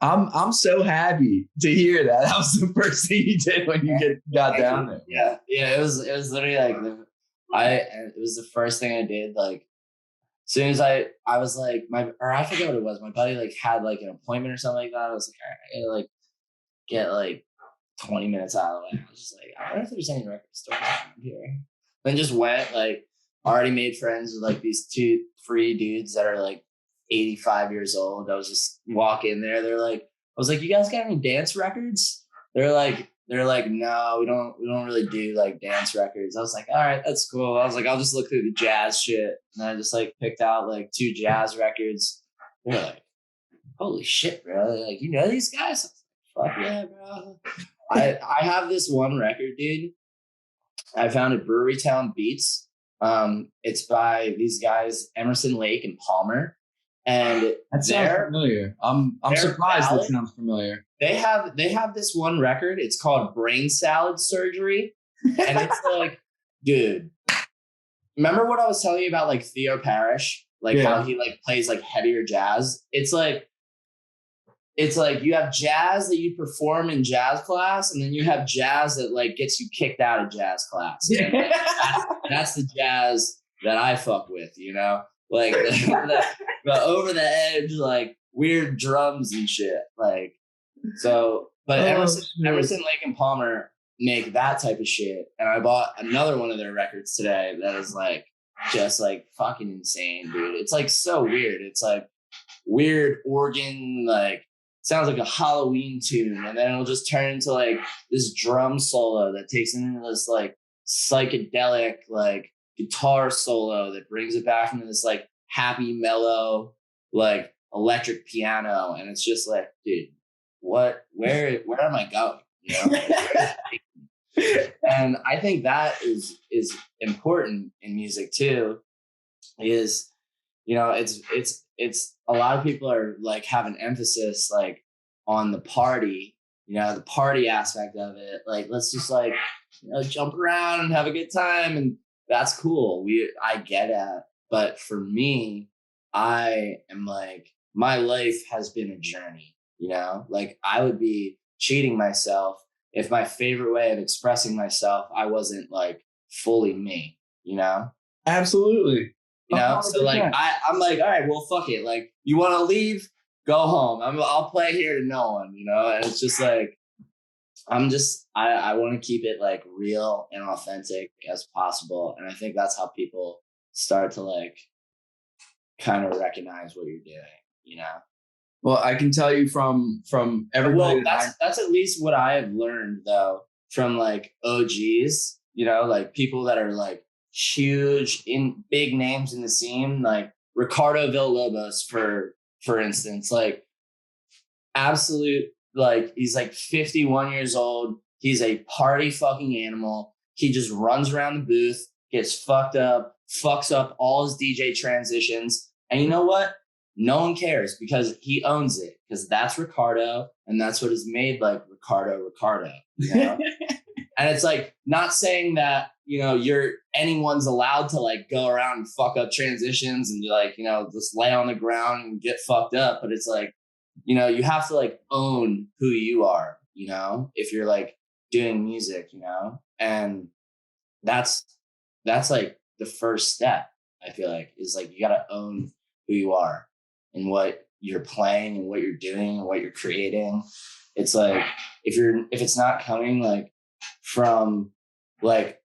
I'm so happy to hear that. That was the first thing you did when you got down there. Yeah. It was literally like it was the first thing I did. Like, as soon as I was like I forget what it was. My buddy like had like an appointment or something like that. I was like, all right, I gotta like get like 20 minutes out of the way. I was just like, I wonder if there's any record stores around here. Then just went, like, already made friends with like these 2-3 dudes that are like 85 years old. I was just walk in there. They're like, I was like, you guys got any dance records? They're like, no, we don't really do like dance records. I was like, all right, that's cool. I was like, I'll just look through the jazz shit. And I just like picked out like 2 jazz records. They're like, holy shit, bro. They're like, you know these guys? I was like, fuck yeah, bro. I have this one record, dude. I found at Brewery Town Beats. It's by these guys, Emerson, Lake, and Palmer. And that sounds familiar. I'm surprised that sounds familiar. They have this one record. It's called Brain Salad Surgery. And it's like, dude, remember what I was telling you about like Theo Parish? Like how he like plays like heavier jazz? It's like you have jazz that you perform in jazz class, and then you have jazz that like gets you kicked out of jazz class. And, like, that's the jazz that I fuck with, you know? Like the over the edge, like weird drums and shit. Like, so, but Emerson, Lake and Palmer make that type of shit. And I bought another one of their records today that is like, just like fucking insane, dude. It's like so weird. It's like weird organ, like sounds like a Halloween tune. And then it'll just turn into like this drum solo that takes it into this like psychedelic, like guitar solo that brings it back into this like happy, mellow, like electric piano. And it's just like, dude, where am I going? You know? And I think that is important in music too, is, you know, it's a lot of people are like have an emphasis like on the party, you know, the party aspect of it. Like, let's just like, you know, jump around and have a good time. And that's cool. I get it. But for me, I am like, my life has been a journey, you know, like I would be cheating myself if my favorite way of expressing myself, I wasn't like fully me, you know? Absolutely. You know, 100%. So like, I'm like, all right, well, fuck it. Like, you want to leave? Go home. I'll play here to no one, you know? And it's just like, I want to keep it like real and authentic as possible. And I think that's how people start to like kind of recognize what you're doing, you know? Well, I can tell you from everybody. Well, that's at least what I have learned though, from like OGs, you know, like people that are like huge in big names in the scene, like Ricardo Villalobos, for instance, like absolute, like he's like 51 years old. He's a party fucking animal. He just runs around the booth, gets fucked up, fucks up all his DJ transitions. And you know what? No one cares because he owns it, because that's Ricardo and that's what is made like Ricardo, you know? And it's like, not saying that, you know, anyone's allowed to like go around and fuck up transitions and like, you know, just lay on the ground and get fucked up. But it's like, you know, you have to like own who you are, you know, if you're like doing music, you know, and that's like the first step, I feel like, is like, you got to own who you are and what you're playing and what you're doing and what you're creating. It's like, if it's not coming like from like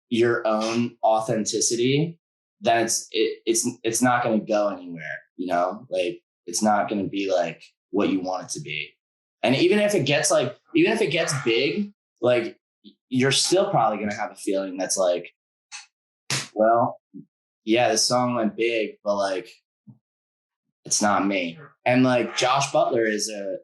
your own authenticity, then it's not going to go anywhere, you know, like it's not going to be like what you want it to be. And even if it gets big, like you're still probably going to have a feeling that's like, well, yeah, this song went big, but like, it's not me. And like Josh Butler is a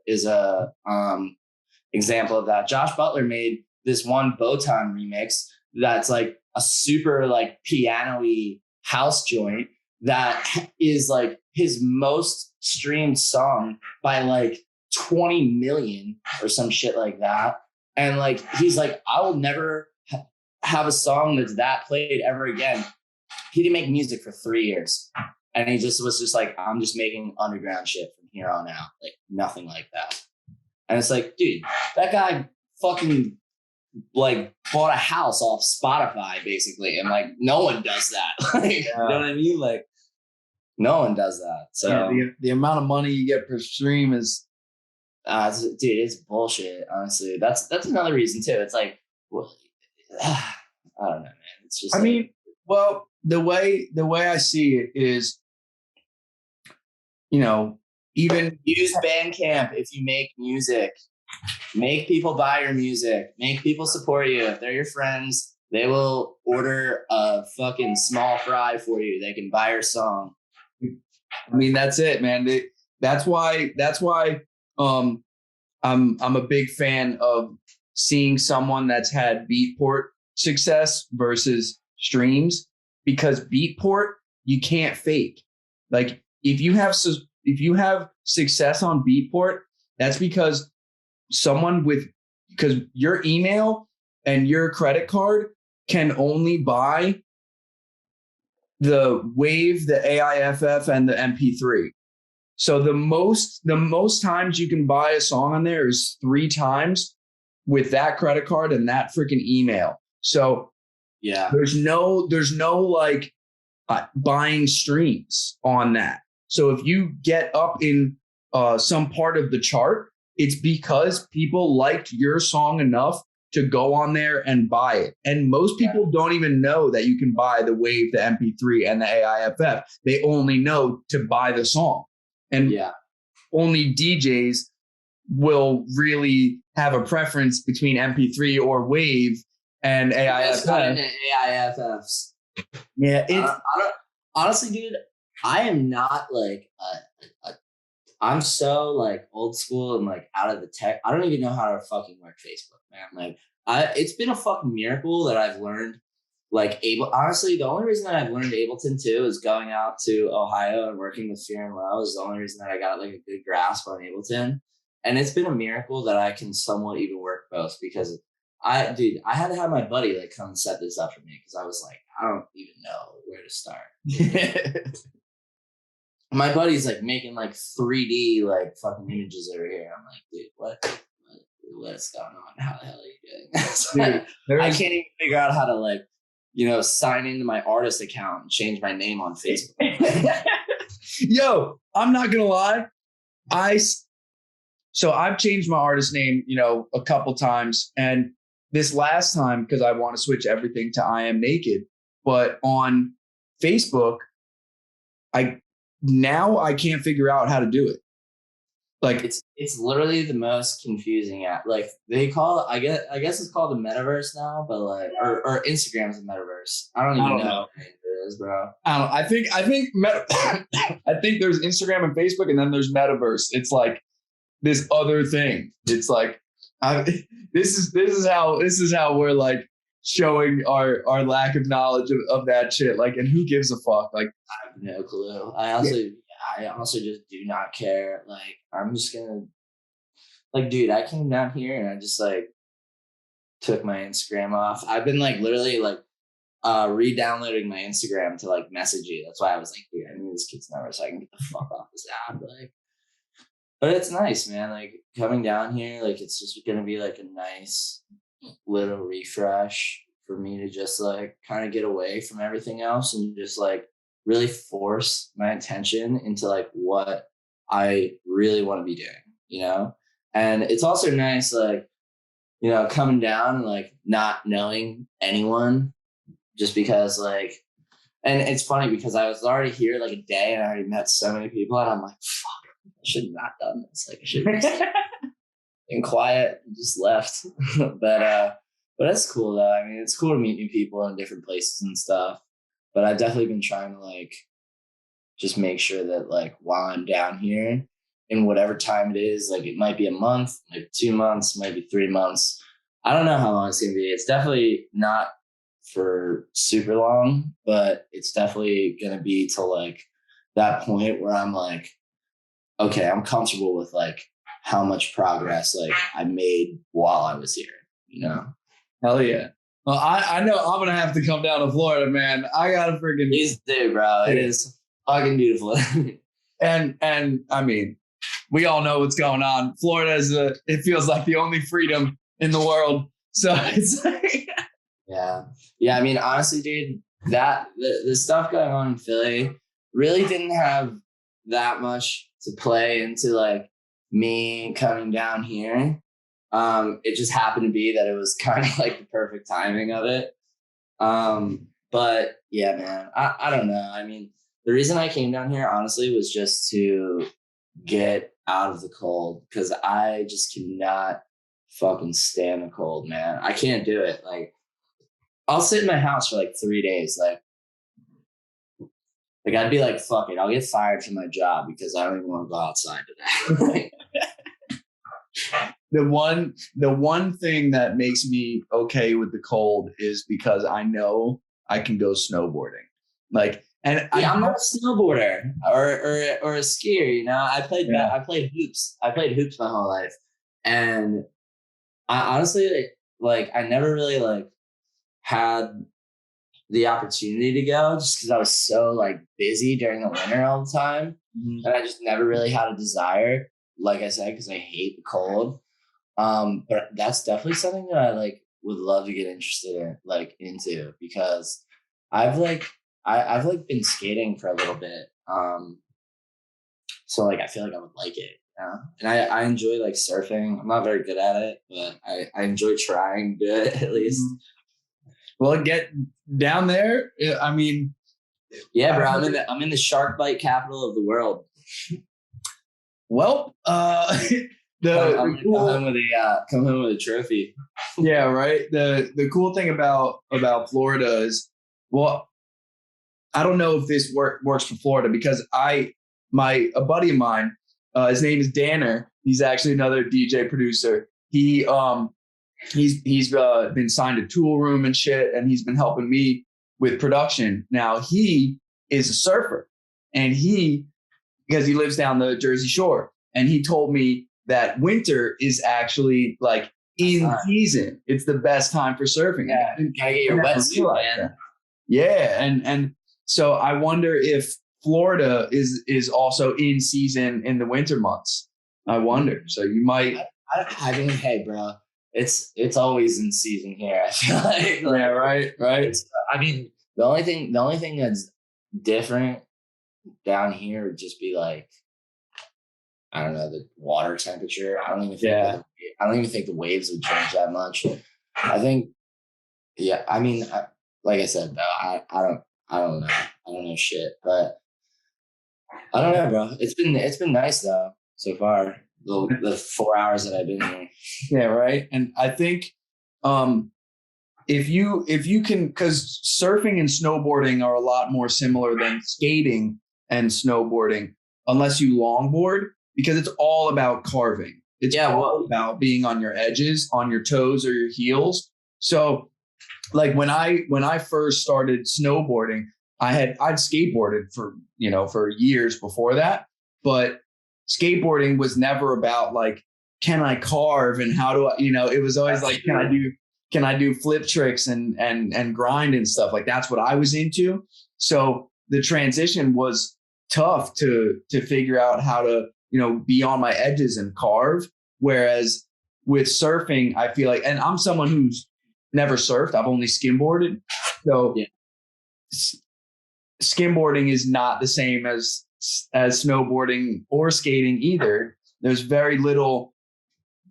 example of that. Josh Butler made this one Botan remix that's like a super like piano-y house joint that is like his most streamed song by like 20 million or some shit like that. And like, he's like, I will never have a song that's that played ever again. He didn't make music for 3 years. And he just was just like, I'm just making underground shit from here on out. Like nothing like that. And it's like, dude, that guy fucking like bought a house off Spotify basically. And like, no one does that. Like, you know what I mean? Like, no one does that. So the amount of money you get per stream is, dude, it's bullshit. Honestly, that's another reason too. It's like, well, I don't know, man. It's just. I mean, well, the way I see it is, you know, even use Bandcamp if you make music. Make people buy your music. Make people support you. If they're your friends, they will order a fucking small fry for you. They can buy your song. I mean, that's it, man. That's why I'm a big fan of seeing someone that's had Beatport success versus streams, because Beatport you can't fake. Like if you have success on Beatport, that's because because your email and your credit card can only buy the WAV, the AIFF, and the MP3. So the most times you can buy a song on there is 3 times with that credit card and that freaking email. So yeah, there's no like buying streams on that. So if you get up in some part of the chart, it's because people liked your song enough to go on there and buy it. And most people don't even know that you can buy the WAV, the MP3, and the AIFF. They only know to buy the song. And only DJs will really have a preference between MP3 or WAV and AIFF. AIFFs. Yeah, honestly, dude, I am not like I'm so like old school and like out of the tech. I don't even know how to fucking work Facebook, man. Like it's been a fucking miracle that I've learned like honestly, the only reason that I've learned Ableton too is going out to Ohio and working with Fear and Low is the only reason that I got like a good grasp on Ableton. And it's been a miracle that I can somewhat even work both, because I had to have my buddy like come and set this up for me, because I was like, I don't even know where to start. My buddy's like making like 3D like fucking images over here. I'm like, dude, what's going on? How the hell are you doing? So dude, I can't even figure out how to like, sign into my artist account and change my name on Facebook. Yo, I'm not gonna lie. So I've changed my artist name, a couple times, and this last time because I want to switch everything to I Am Naked, but on Facebook, I can't figure out how to do it. Like it's literally the most confusing app. Like they call it, I guess it's called the metaverse now, but like or Instagram's the metaverse. I don't even know what it is, bro. I think I think there's Instagram and Facebook, and then there's metaverse. It's like this other thing. It's like this is how we're like showing our lack of knowledge of that shit. Like, and who gives a fuck? Like, I have no clue. I also just do not care. Like, I'm just gonna, like, dude, I came down here and I just like took my Instagram off. I've been like literally like re-downloading my Instagram to like message you. That's why I was like, dude, I need this kid's number so I can get the fuck off this app. Like, but it's nice, man. Like coming down here, like it's just gonna be like a nice little refresh for me to just like kind of get away from everything else and just like really force my attention into like what I really want to be doing, And it's also nice, like, coming down and like not knowing anyone, just because like, and it's funny because I was already here like a day and I already met so many people and I'm like, fuck, I should have not done this. Like I should have just been quiet and just left. But it's cool though. I mean, it's cool to meet new people in different places and stuff. But I've definitely been trying to like just make sure that like while I'm down here in whatever time it is, like it might be a month, maybe 2 months, maybe 3 months. I don't know how long it's gonna be. It's definitely not for super long, but it's definitely gonna be to like that point where I'm like, okay, I'm comfortable with like how much progress like I made while I was here, Hell yeah. Well, I know I'm gonna have to come down to Florida, man. I gotta freaking Please do, bro. It is fucking beautiful. and I mean, we all know what's going on. Florida it feels like the only freedom in the world. So it's like yeah. I mean, honestly, dude, that the stuff going on in Philly really didn't have that much to play into like me coming down here. It just happened to be that it was kind of like the perfect timing of it. But yeah, man, I don't know. I mean, the reason I came down here, honestly, was just to get out of the cold because I just cannot fucking stand the cold, man. I can't do it. Like, I'll sit in my house for like 3 days. Like I'd be like, fuck it, I'll get fired from my job because I don't even want to go outside today. the one thing that makes me okay with the cold is because I know I can go snowboarding. Like, and I'm not a snowboarder or a skier. You know, I played hoops. I played hoops my whole life, and I honestly like I never really like had the opportunity to go just because I was so like busy during the winter all the time, and I just never really had a desire. Like I said, because I hate the cold. But that's definitely something that I like would love to get interested in, like into, because I've been skating for a little bit. So like I feel like I would like it, you know? And I enjoy like surfing. I'm not very good at it, but I enjoy trying to do it at least. Well, get down there. I mean, yeah, bro. I'm in the shark bite capital of the world. Well, come home with a trophy. Yeah, right. The cool thing about Florida is, well, I don't know if this works for Florida because a buddy of mine, his name is Danner. He's actually another DJ producer. He's been signed to Tool Room and shit, and he's been helping me with production. Now he is a surfer, and because he lives down the Jersey Shore, and he told me that winter is actually like in season. It's the best time for surfing. Yeah, you gotta get your wetsuit, man. Yeah, and so I wonder if Florida is also in season in the winter months. I wonder. So you might. I mean, hey, bro, it's always in season here. I feel like yeah, right. I mean, the only thing that's different down here would just be like, I don't know, the water temperature. I don't even think the waves would change that much. I think, yeah. I mean, like I said, though, I don't know. I don't know shit, but I don't know, bro. It's been nice though so far. The 4 hours that I've been here. Yeah, right. And I think, if you can, because surfing and snowboarding are a lot more similar than skating and snowboarding, unless you longboard, because it's all about carving. It's all about being on your edges, on your toes or your heels. So like when I first started snowboarding, I'd skateboarded for years before that, but skateboarding was never about like, can I carve and how do I, it was always like, can I do flip tricks and grind and stuff? Like that's what I was into. So the transition was tough to figure out how to, be on my edges and carve. Whereas with surfing, I feel like, and I'm someone who's never surfed. I've only skimboarded. So skimboarding is not the same as snowboarding or skating either. There's very little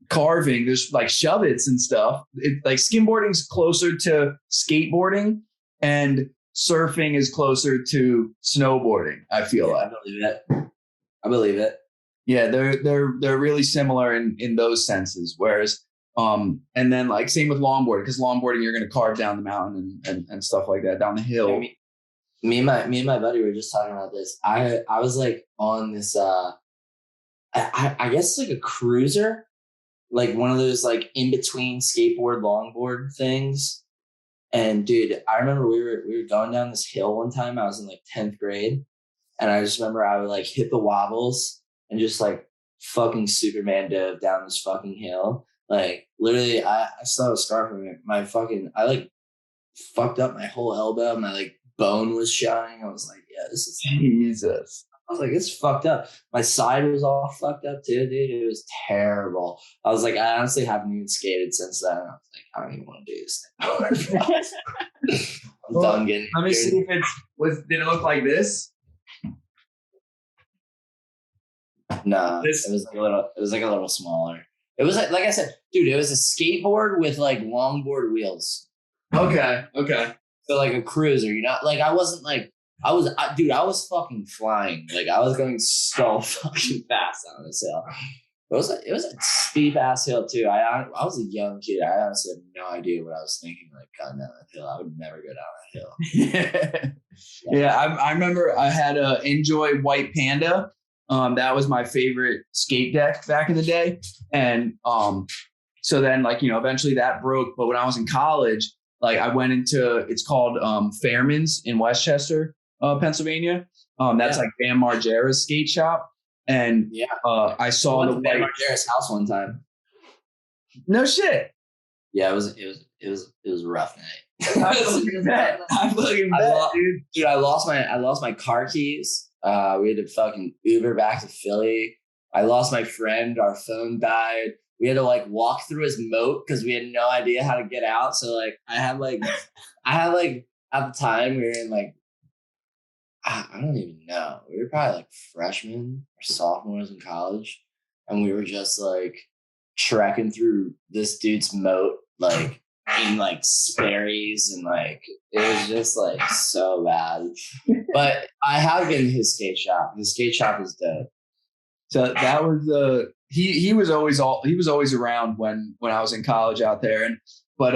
carving. There's like shove-its and stuff. Like skimboarding's closer to skateboarding and surfing is closer to snowboarding, I feel like. I believe it. Yeah, they're really similar in those senses. Whereas and then like same with longboarding, because longboarding you're gonna carve down the mountain and stuff like that, down the hill. Yeah, me and my buddy were just talking about this. I was like on this I guess it's like a cruiser, like one of those like in between skateboard longboard things. And dude, I remember we were going down this hill one time. I was in like 10th grade, and I just remember I would like hit the wobbles and just like fucking Superman dove down this fucking hill. Like literally, I still have a scar from it. I like fucked up my whole elbow. My like bone was showing. I was like, yeah, this is Jesus. I was like, it's fucked up. My side was all fucked up too, dude. It was terrible. I was like, I honestly haven't even skated since then. I was like, I don't even want to do this anymore. I'm done getting. Let me see if did it look like this? No, it was like a little smaller. It was like I said, dude, it was a skateboard with like longboard wheels. Okay. So like a cruiser, you know, like I wasn't like I was fucking flying. Like I was going so fucking fast on this hill. It was a steep ass hill too. I was a young kid. I honestly had no idea what I was thinking. Like going down that hill, I would never go down that hill. Yeah, I remember I had a Enjoy White Panda. That was my favorite skate deck back in the day, and so then like eventually that broke. But when I was in college, like I went into it's called Fairman's in Westchester, Pennsylvania. That's like Bam Margera's skate shop. And I saw the Bam Margera's house one time. No shit. Yeah, it was a rough night. I fucking bet, dude. Dude, I lost my car keys. We had to fucking Uber back to Philly. I lost my friend. Our phone died. We had to like walk through his moat because we had no idea how to get out. So like I had like at the time we were in like I don't even know. We were probably like freshmen or sophomores in college. And we were just like trekking through this dude's moat, like in like Sperry's, and like it was just like so bad. But I have been to his skate shop. His skate shop is dope. So that was he was always around when I was in college out there. But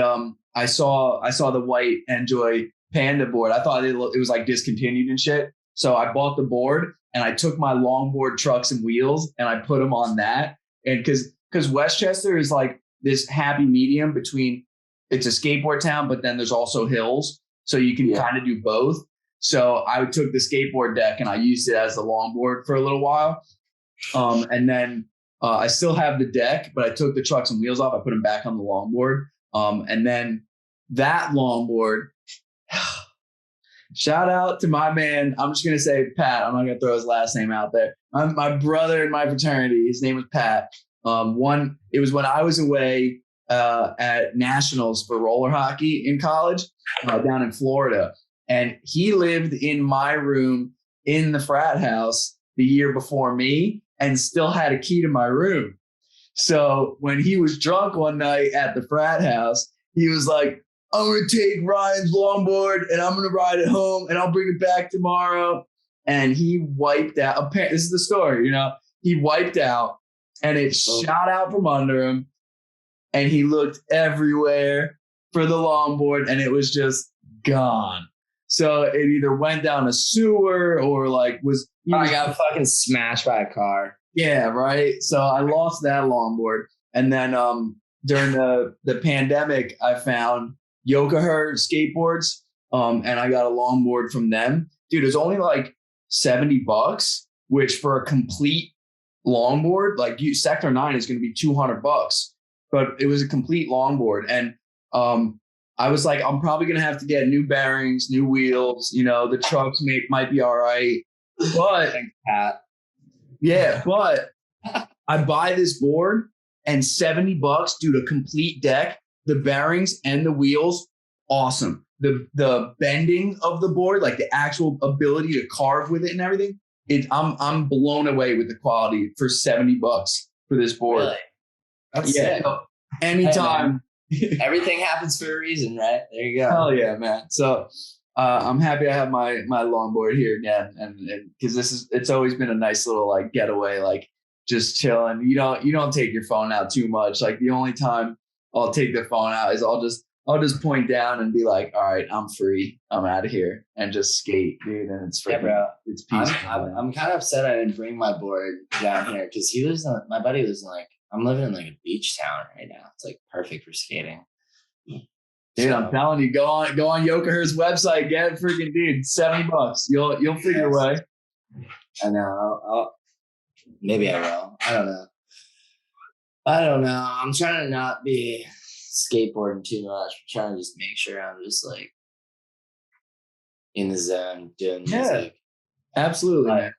I saw the white Enjoy Panda board. I thought it was like discontinued and shit. So I bought the board and I took my longboard trucks and wheels and I put them on that. And because Westchester is like this happy medium between it's a skateboard town, but then there's also hills. So you can kind of do both. So I took the skateboard deck and I used it as the longboard for a little while. And then I still have the deck, but I took the trucks and wheels off. I put them back on the longboard. And then that longboard, shout out to my man. I'm just going to say Pat. I'm not going to throw his last name out there. My brother in my fraternity, his name was Pat. It was when I was away at nationals for roller hockey in college down in Florida. And he lived in my room in the frat house the year before me and still had a key to my room. So when he was drunk one night at the frat house, he was like, I'm going to take Ryan's longboard and I'm going to ride it home and I'll bring it back tomorrow. And he wiped out. This is the story, he wiped out and it shot out from under him. And he looked everywhere for the longboard and it was just gone. So it either went down a sewer or like I got fucking smashed by a car. Yeah, right. So I lost that longboard. And then during the pandemic, I found Yokohama skateboards. And I got a longboard from them. Dude, it was only like $70, which for a complete longboard, like Sector 9 is going to be $200. But it was a complete longboard. And I was like, I'm probably going to have to get new bearings, new wheels. The trucks might be all right. But Thanks, Pat. Yeah, but I buy this board and $70, dude, a complete deck, the bearings and the wheels, awesome. The bending of the board, like the actual ability to carve with it and everything, I'm blown away with the quality for $70 for this board. Really? That's sick. So anytime. Hey, everything happens for a reason, right? There you go. Hell yeah, man. So I'm happy I have my longboard here again, and because it's always been a nice little like getaway, like just chilling. You don't take your phone out too much. Like the only time I'll take the phone out is I'll just point down and be like, all right, I'm free. I'm out of here and just skate, dude. And it's freaking, bro. It's peaceful. I'm kind of upset I didn't bring my board down here because my buddy lives in like I'm living in like a beach town right now. It's like perfect for skating. Dude, I'm telling you, go on Yokohama's website, get it freaking, dude, $70. You'll figure a way. I know. Maybe I will. I don't know. I'm trying to not be skateboarding too much. I'm trying to just make sure I'm just like in the zone doing music. Absolutely, man.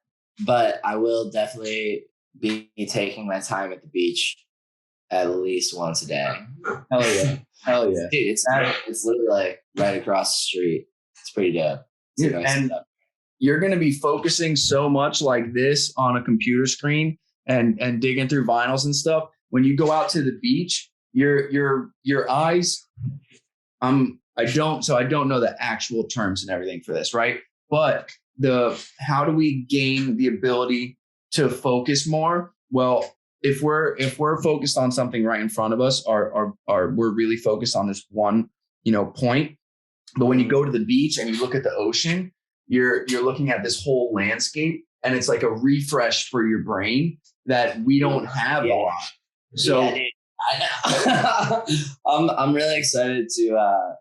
But I will definitely be taking my time at the beach at least once a day. Hell yeah. Hell yeah. Dude, it's literally like right across the street. It's pretty dope. Dude, and you're going to be focusing so much like this on a computer screen and digging through vinyls and stuff. When you go out to the beach, your eyes, I don't know the actual terms and everything for this, right? But how do we gain the ability to focus more? Well, if we're focused on something right in front of us, we're really focused on this one, point. But when you go to the beach and you look at the ocean, you're looking at this whole landscape, and it's like a refresh for your brain that we don't have a lot. So dude, I know. I'm really excited to.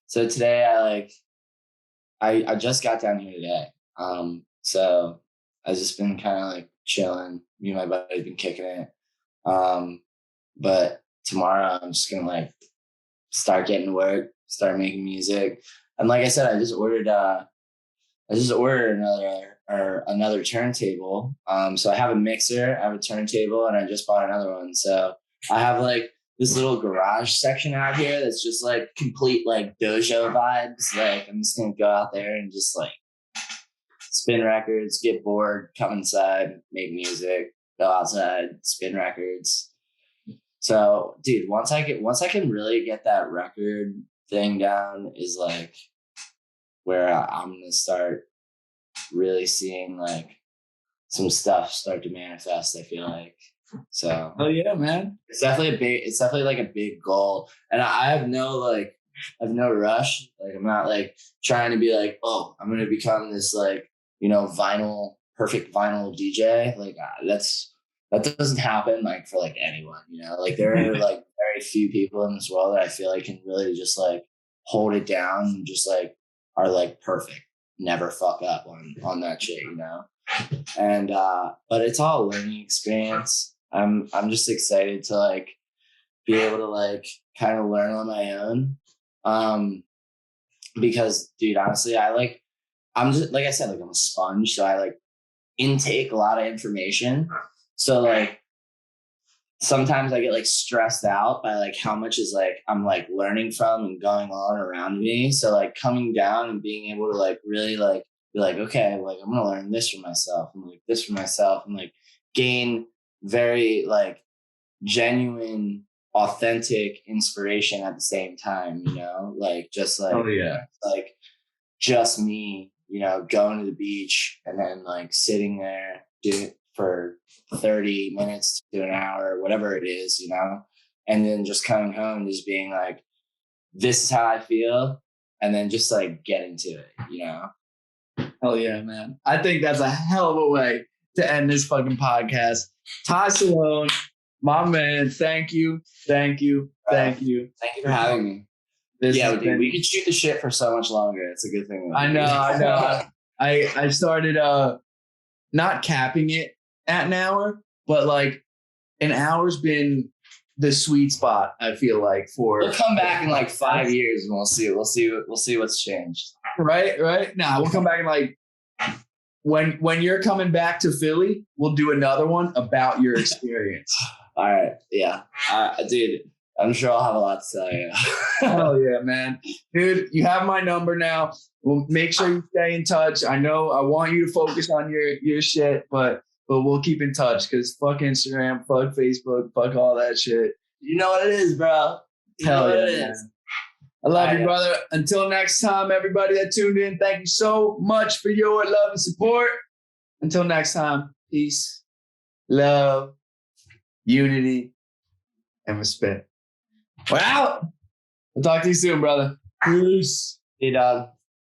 So today I just got down here today. So I've just been kind of like chilling. Me and my buddy have been kicking it. But tomorrow I'm just gonna like start getting to work, start making music. And like I said, I just ordered another turntable. So I have a mixer, I have a turntable, and I just bought another one. So I have like this little garage section out here that's just like complete like dojo vibes. Like I'm just gonna go out there and just like spin records, get bored, come inside, make music, go outside, spin records. So dude, once I can really get that record thing down is like where I'm gonna start really seeing like some stuff start to manifest, I feel like. So oh yeah, man. It's definitely like a big goal. And I have no rush. Like I'm not like trying to be like, oh, I'm gonna become this like, perfect vinyl DJ. Like that doesn't happen like for like anyone, like there are like very few people in this world that I feel like can really just like hold it down and just like are like perfect, never fuck up on that shit, and but it's all a learning experience. I'm just excited to like be able to like kind of learn on my own, because dude, honestly, I'm just like I said, like I'm a sponge, so I like intake a lot of information. So like sometimes I get like stressed out by like how much is like I'm like learning from and going on around me. So like coming down and being able to like really like be like, okay, like I'm gonna learn this for myself and like this for myself and like gain very like genuine, authentic inspiration at the same time, like just like like just me, going to the beach and then like sitting there for 30 minutes to an hour, whatever it is, and then just coming home and just being like, this is how I feel, and then just like get into it, Hell yeah, man. I think that's a hell of a way to end this fucking podcast. Ty Salone, my man, thank you for having me. We could shoot the shit for so much longer. It's a good thing. I know. I started not capping it at an hour, but like an hour's been the sweet spot, I feel like. We'll come back in like 5 years and we'll see what's changed. Right. Nah, we'll come back in like when you're coming back to Philly, we'll do another one about your experience. All right. Yeah. Dude, I'm sure I'll have a lot to tell you. Hell yeah, man. Dude, you have my number now. We'll make sure you stay in touch. I know I want you to focus on your shit, but we'll keep in touch because fuck Instagram, fuck Facebook, fuck all that shit. You know what it is, bro. Hell yeah, man. I love you, brother. Until next time, everybody that tuned in, thank you so much for your love and support. Until next time, peace, love, unity, and respect. We're out. I'll talk to you soon, brother. Peace. Hey, dog.